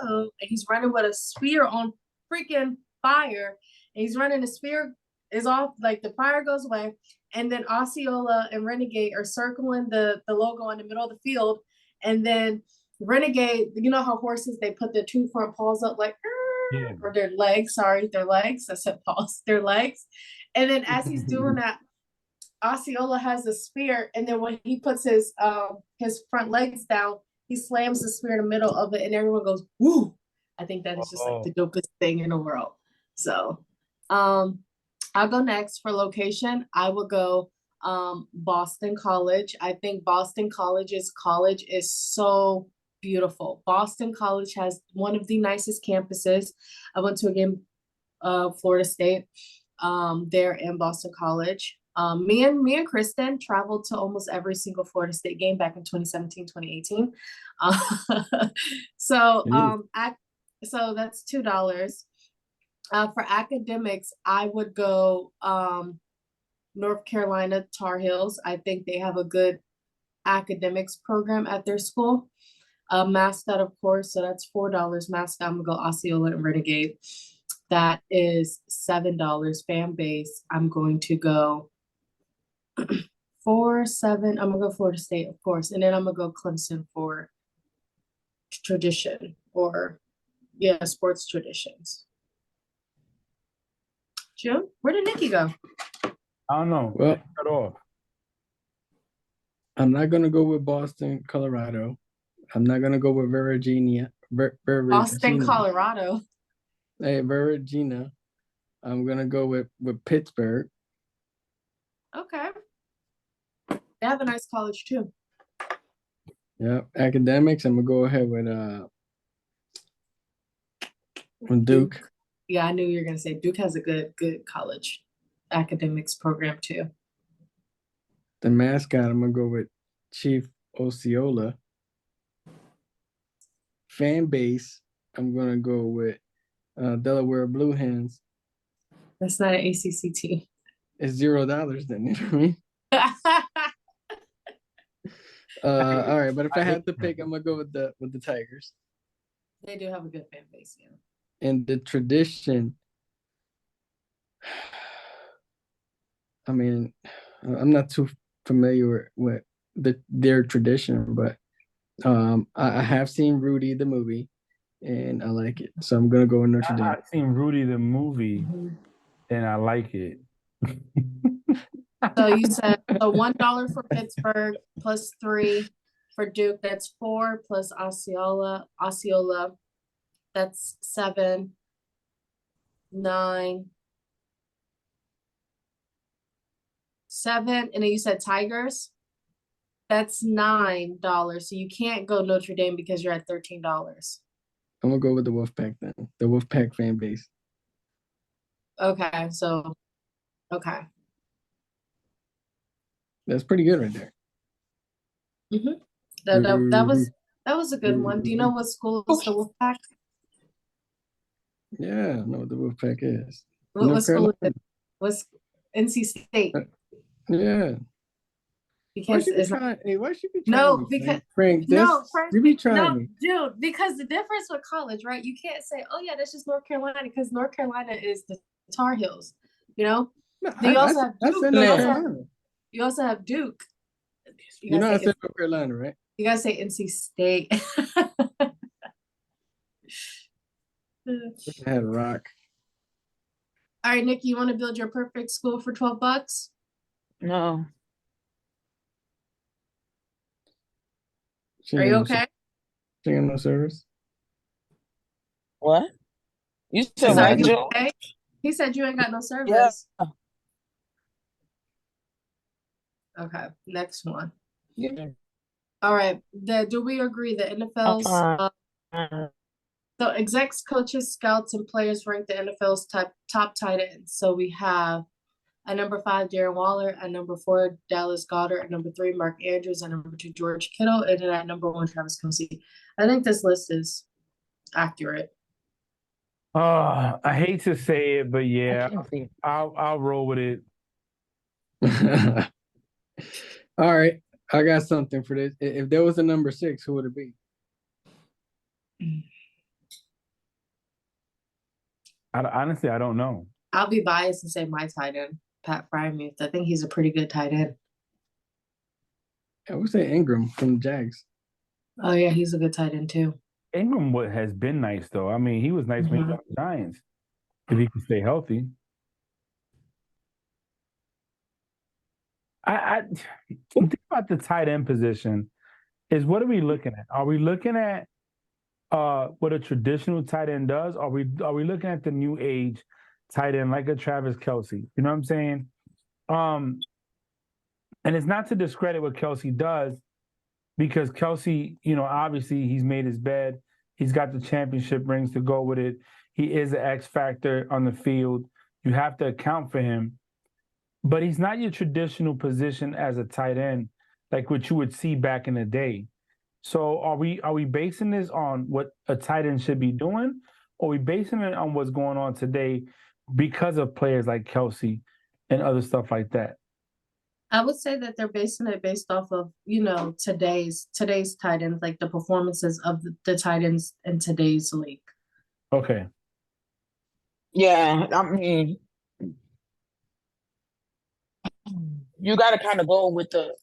S2: And he's running with a spear on freaking fire. And he's running, the spear is off, like the fire goes away. And then Osceola and Renegade are circling the logo in the middle of the field. And then Renegade, you know how horses, they put their 2 front paws up like, or their legs, I said paws, their legs. And then as he's doing that, Osceola has a spear. And then when he puts his front legs down, he slams the spear in the middle of it, and everyone goes, woo! I think that is just like the dopest thing in the world. So I'll go next for location. I would go Boston College. I think Boston College's college is so beautiful. Boston College has one of the nicest campuses. I went to a game Florida State there in Boston College. Me and Kristen traveled to almost every single Florida State game back in 2017, 2018. So so that's $2. For academics, I would go North Carolina Tar Heels. I think they have a good academics program at their school. Mascot, of course, so that's $4. Mascot, I'm gonna go Osceola and Renegade. That is $7. Fan base, I'm going to go 4-7. I'm gonna go Florida State, of course, and then I'm gonna go Clemson for tradition or sports traditions. June, where did Nikki go?
S1: I don't know.
S3: Well,
S1: Cut off.
S3: I'm not gonna go with Boston, Colorado. I'm not gonna go with Virginia.
S2: Boston, Colorado.
S3: Hey, Virginia. I'm gonna go with Pittsburgh.
S2: Okay. They have a nice college too.
S3: Yeah, academics. I'm gonna go ahead with Duke.
S2: Yeah, I knew you were gonna say Duke has a good college academics program too.
S3: The mascot, I'm gonna go with Chief Osceola. Fan base, I'm gonna go with Delaware Blue Hens.
S2: That's not an ACC team.
S3: It's $0 then, you know what I mean? All right, but if I had to pick, I'm gonna go with the Tigers.
S2: They do have a good fan base, yeah.
S3: And the tradition, I mean, I'm not too familiar with their tradition, but I have seen Rudy the movie, and I like it, so I'm gonna go with Notre Dame.
S1: I've seen Rudy the movie, and I like it.
S2: So you said so $1 for Pittsburgh plus 3 for Duke. That's 4 plus Osceola. That's 7, 9, 7, and then you said Tigers. That's $9. So you can't go Notre Dame because you're at $13.
S3: I'm gonna go with the Wolfpack then. The Wolfpack fan base.
S2: Okay, so okay.
S3: That's pretty good right there.
S2: That was a good one. Do you know what school is the Wolfpack?
S3: Yeah, I know what the Wolfpack is.
S2: What school is it? What's NC State?
S3: Yeah.
S2: Because
S3: why should be trying
S2: no,
S3: me,
S2: because
S3: Frank,
S2: Frank,
S3: you be trying me.
S2: dude, because the difference with college, right? You can't say, oh yeah, that's just North Carolina, because North Carolina is the Tar Heels, you know?
S3: No,
S2: You also have Duke. You also have Duke.
S3: You know I said North Carolina, right?
S2: You gotta say NC State.
S3: I had a rock.
S2: All right, Nikki, you want to build your perfect school for $12?
S5: No.
S2: Are you okay?
S3: She ain't no service.
S5: What? You said
S2: Are
S5: what,
S2: you
S5: Joe?
S2: okay? He said you ain't got no service.
S5: Yeah.
S2: Okay, next one.
S5: Yeah.
S2: All right. Do we agree the NFL's so execs, coaches, scouts, and players rank the NFL's top tight ends. So we have at number 5, Darren Waller, at number 4, Dallas Goedert, at number 3, Mark Andrews, at number 2, George Kittle, and then at number 1, Travis Kelce. I think this list is accurate.
S1: I hate to say it, but yeah, I'll roll with it.
S3: All right, I got something for this. If there was a number 6, who would it be?
S1: Honestly, I don't know.
S2: I'll be biased and say my tight end, Pat Freiermuth. I think he's a pretty good tight end.
S3: I would say Ingram from the Jags.
S2: Oh yeah, he's a good tight end too.
S1: Ingram has been nice though. I mean, he was nice when he was on the Giants. If he can stay healthy. I think about the tight end position is what are we looking at? Are we looking at what a traditional tight end does? Are we looking at the new age tight end like a Travis Kelce. You know what I'm saying? And it's not to discredit what Kelce does, because Kelce, obviously he's made his bed. He's got the championship rings to go with it. He is an X factor on the field. You have to account for him. But he's not your traditional position as a tight end, like what you would see back in the day. So are we basing this on what a tight end should be doing, or are we basing it on what's going on today because of players like Kelce and other stuff like that?
S2: I would say that they're basing it based off of, today's tight ends, like the performances of the tight ends in today's league.
S1: Okay.
S5: Yeah, I mean, you got to kind of go with the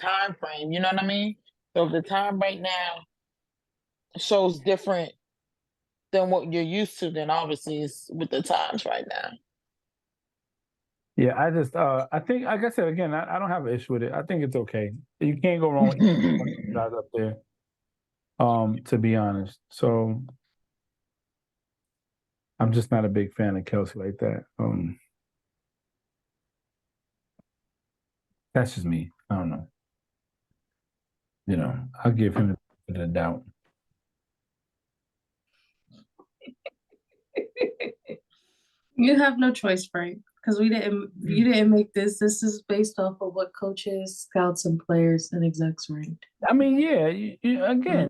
S5: time frame. You know what I mean? So if the time right now shows different than what you're used to, then obviously it's with the times right now.
S1: Yeah, I think, like I said, again, I don't have an issue with it. I think it's okay. You can't go wrong with guys up there, to be honest. So I'm just not a big fan of Kelce like that. That's just me. I don't know. I'll give him the benefit of the doubt.
S2: You have no choice, Frank, because you didn't make this. This is based off of what coaches, scouts, and players and execs ranked.
S1: I mean, yeah, again,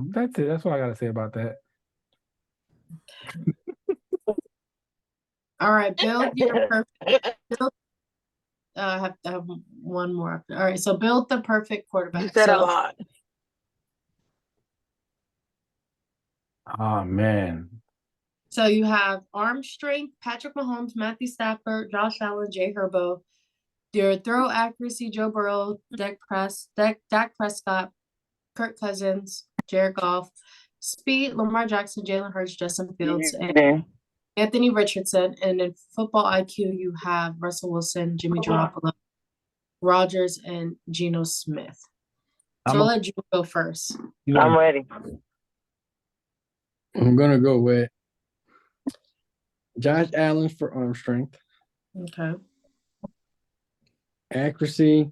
S1: that's it. That's what I got to say about that.
S2: All right, build your perfect. I have one more after. All right, so build the perfect quarterback.
S5: You said a lot.
S1: Oh man.
S2: So you have arm strength, Patrick Mahomes, Matthew Stafford, Josh Allen, Jay Herbo. Your throw accuracy, Joe Burrow, Dak Prescott, Kirk Cousins, Jared Goff. Speed, Lamar Jackson, Jalen Hurts, Justin Fields, and Anthony Richardson. And in football IQ, you have Russell Wilson, Jimmy Garoppolo, Rodgers, and Geno Smith. So I'll let you go first.
S4: I'm ready.
S3: I'm gonna go with Josh Allen for arm strength.
S2: Okay.
S3: Accuracy.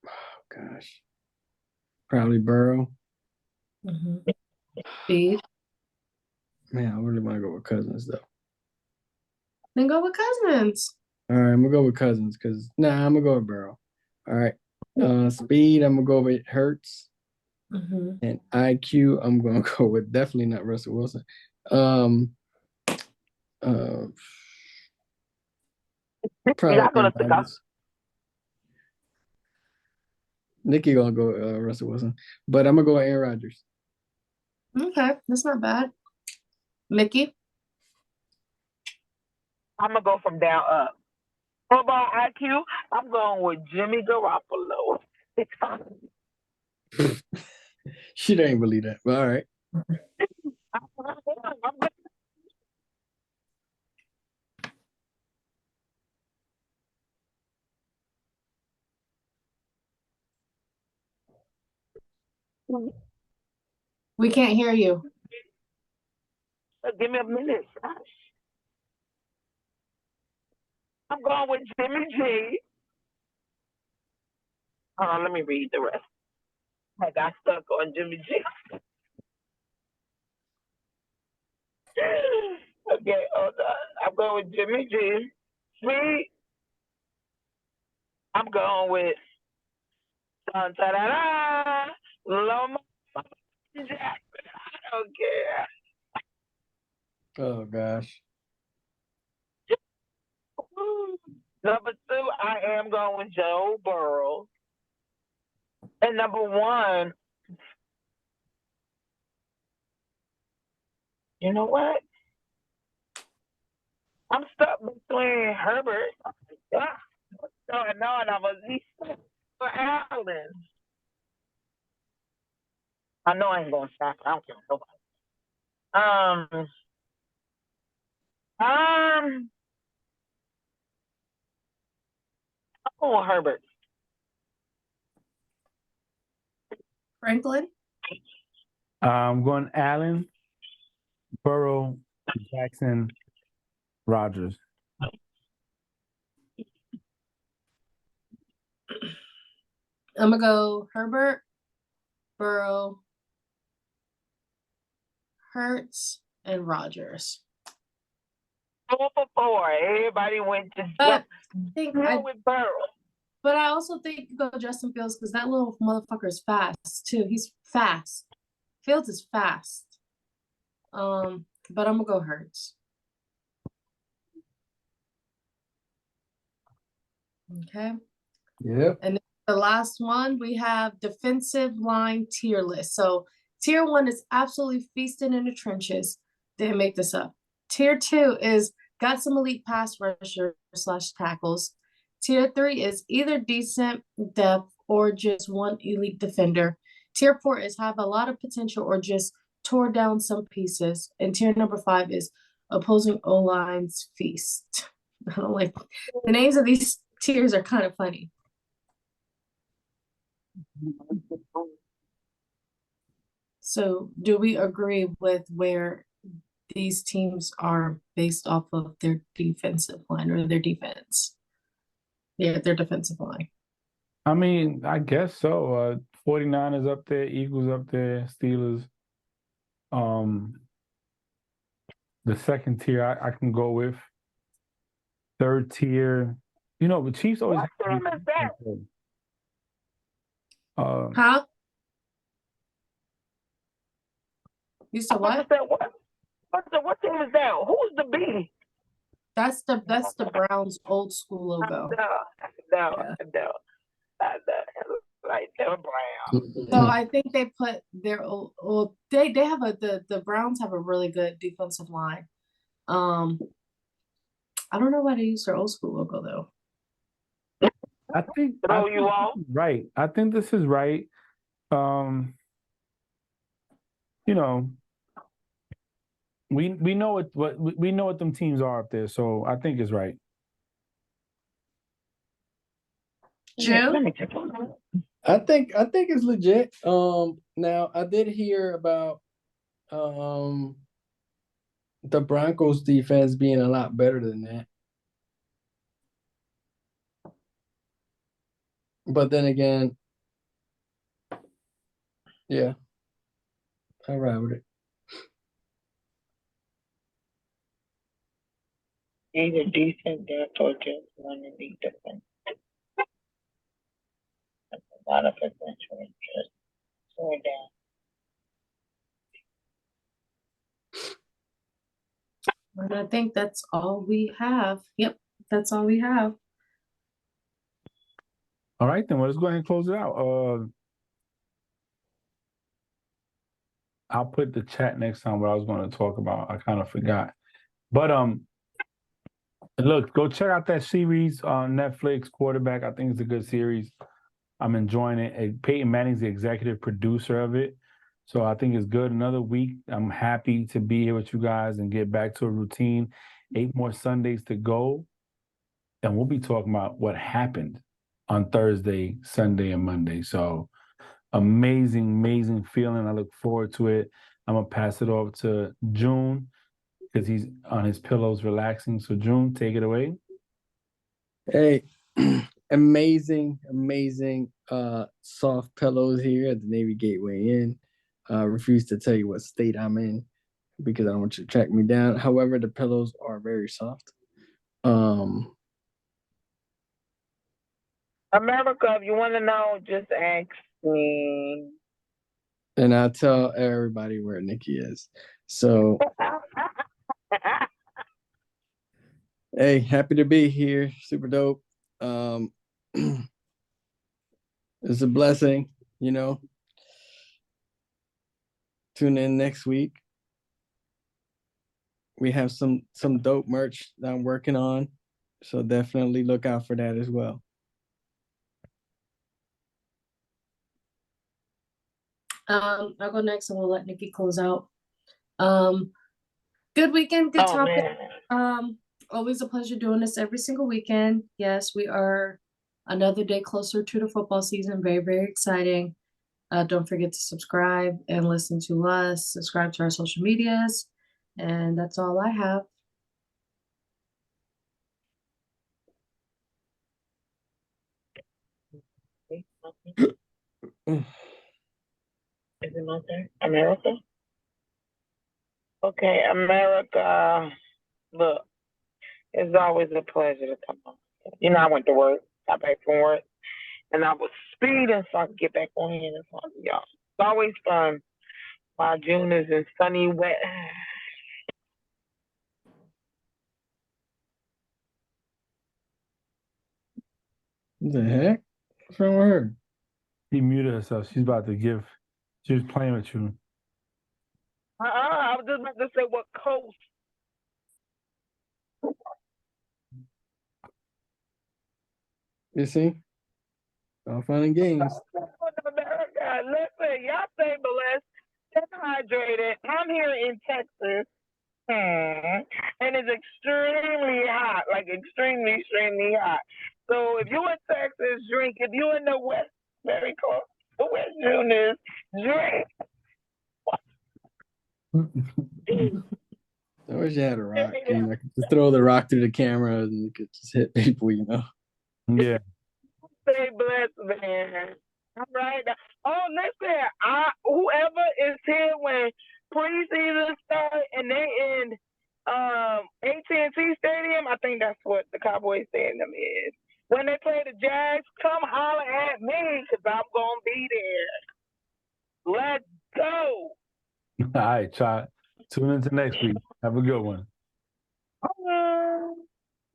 S3: Oh gosh. Probably Burrow.
S2: Speed.
S3: Man, I really want to go with Cousins though.
S2: Then go with Cousins.
S3: All right, I'm gonna go with Cousins because I'm gonna go with Burrow. All right. Speed, I'm gonna go with Hurts. And IQ, I'm gonna go with definitely not Russell Wilson. Probably Nikki gonna go Russell Wilson, but I'm gonna go with Aaron Rodgers.
S2: Okay, that's not bad. Mickey?
S4: I'm gonna go from down up. Football IQ, I'm going with Jimmy Garoppolo.
S3: She didn't believe that, but all right.
S2: We can't hear you.
S4: Give me a minute. I'm going with Jimmy G. Let me read the rest. I got stuck on Jimmy G. Okay, hold on. I'm going with Jimmy G. Sweet. I'm going with Lamar Jackson. I don't care.
S3: Oh gosh.
S4: Number 2, I am going with Joe Burrow. And number 1, you know what? I'm stuck between Herbert. What's going on? I was for Allen. I know I ain't going to stop. I don't care nobody. I'm going Herbert.
S2: Franklin,
S1: I'm going Allen, Burrow, Jackson, Rogers.
S2: I'm gonna go Herbert, Burrow, Hurts, and Rogers.
S4: 4 for 4. Everybody went to
S2: But I
S4: with Burrow.
S2: But I also think you go Justin Fields because that little motherfucker is fast too. He's fast. Fields is fast. But I'm gonna go Hurts. Okay.
S3: Yep.
S2: And the last one, we have defensive line tier list. So tier 1 is absolutely feasting in the trenches. Didn't make this up. Tier 2 is got some elite pass rusher / tackles. Tier 3 is either decent depth or just one elite defender. Tier 4 is have a lot of potential or just tore down some pieces. And tier number 5 is opposing O-lines feast. I don't like the names of these tiers are kind of funny. So do we agree with where these teams are based off of their defensive line or their defense? Yeah, their defensive line.
S1: I mean, I guess so. 49ers up there, Eagles up there, Steelers. The second tier I can go with. Third tier, the Chiefs always.
S4: What team is that?
S2: Huh? You said what?
S4: What team is that? Who's the B?
S2: That's the Browns old school logo.
S4: No. Like the Browns.
S2: So I think they put their old they have the Browns have a really good defensive line. I don't know why they use their old school logo though.
S1: I think right. I think this is right. We know what we know what them teams are up there, so I think it's right.
S2: June?
S3: I think it's legit. Now I did hear about the Broncos defense being a lot better than that. But then again, yeah, I ride with it.
S4: Either decent depth or just one elite defense. That's a lot of potential just slow down.
S2: And I think that's all we have. Yep, that's all we have.
S1: All right, then. Well, let's go ahead and close it out. I'll put the chat next time what I was going to talk about. I kind of forgot. But look, go check out that series on Netflix, Quarterback. I think it's a good series. I'm enjoying it. Peyton Manning's the executive producer of it. So I think it's good. Another week. I'm happy to be here with you guys and get back to a routine. 8 more Sundays to go. And we'll be talking about what happened on Thursday, Sunday, and Monday. So amazing feeling. I look forward to it. I'm going to pass it off to June because he's on his pillows relaxing. So June, take it away.
S3: Hey, amazing soft pillows here at the Navy Gateway Inn. Refuse to tell you what state I'm in because I don't want you to track me down. However, the pillows are very soft.
S4: America, if you want to know, just ask me.
S3: And I'll tell everybody where Nikki is. So, hey, happy to be here. Super dope. It's a blessing, Tune in next week. We have some dope merch that I'm working on. So definitely look out for that as well.
S2: I'll go next and we'll let Nikki close out. Good weekend, good topic. Always a pleasure doing this every single weekend. Yes, we are another day closer to the football season. Very, very exciting. Don't forget to subscribe and listen to us. Subscribe to our social medias. And that's all I have.
S4: Is it not there? America? Okay, America. Look, it's always a pleasure to come on. You know, I went to work, got back from work, and I was speeding so I could get back on here in front of y'all. It's always fun while June is in sunny, wet.
S3: What the heck? What's wrong with her?
S1: She muted herself. She's about to give. She was playing with you.
S4: I was just about to say what coast.
S3: You see? All fun and games.
S4: America, listen, y'all stay blessed, stay hydrated. I'm here in Texas, and it's extremely hot, like extremely, extremely hot. So if you in Texas, drink. If you in the West, very close to where June is, drink.
S3: I wish I had a rock. I could just throw the rock through the camera and it could just hit people, you know.
S1: Yeah.
S4: Stay blessed, man. All right. Oh, listen, whoever is here when preseason start and they in AT&T Stadium, I think that's what the Cowboys Stadium is. When they play the Jags, come holler at me because I'm gonna be there. Let's go.
S1: All right, child. Tune into next week. Have a good one.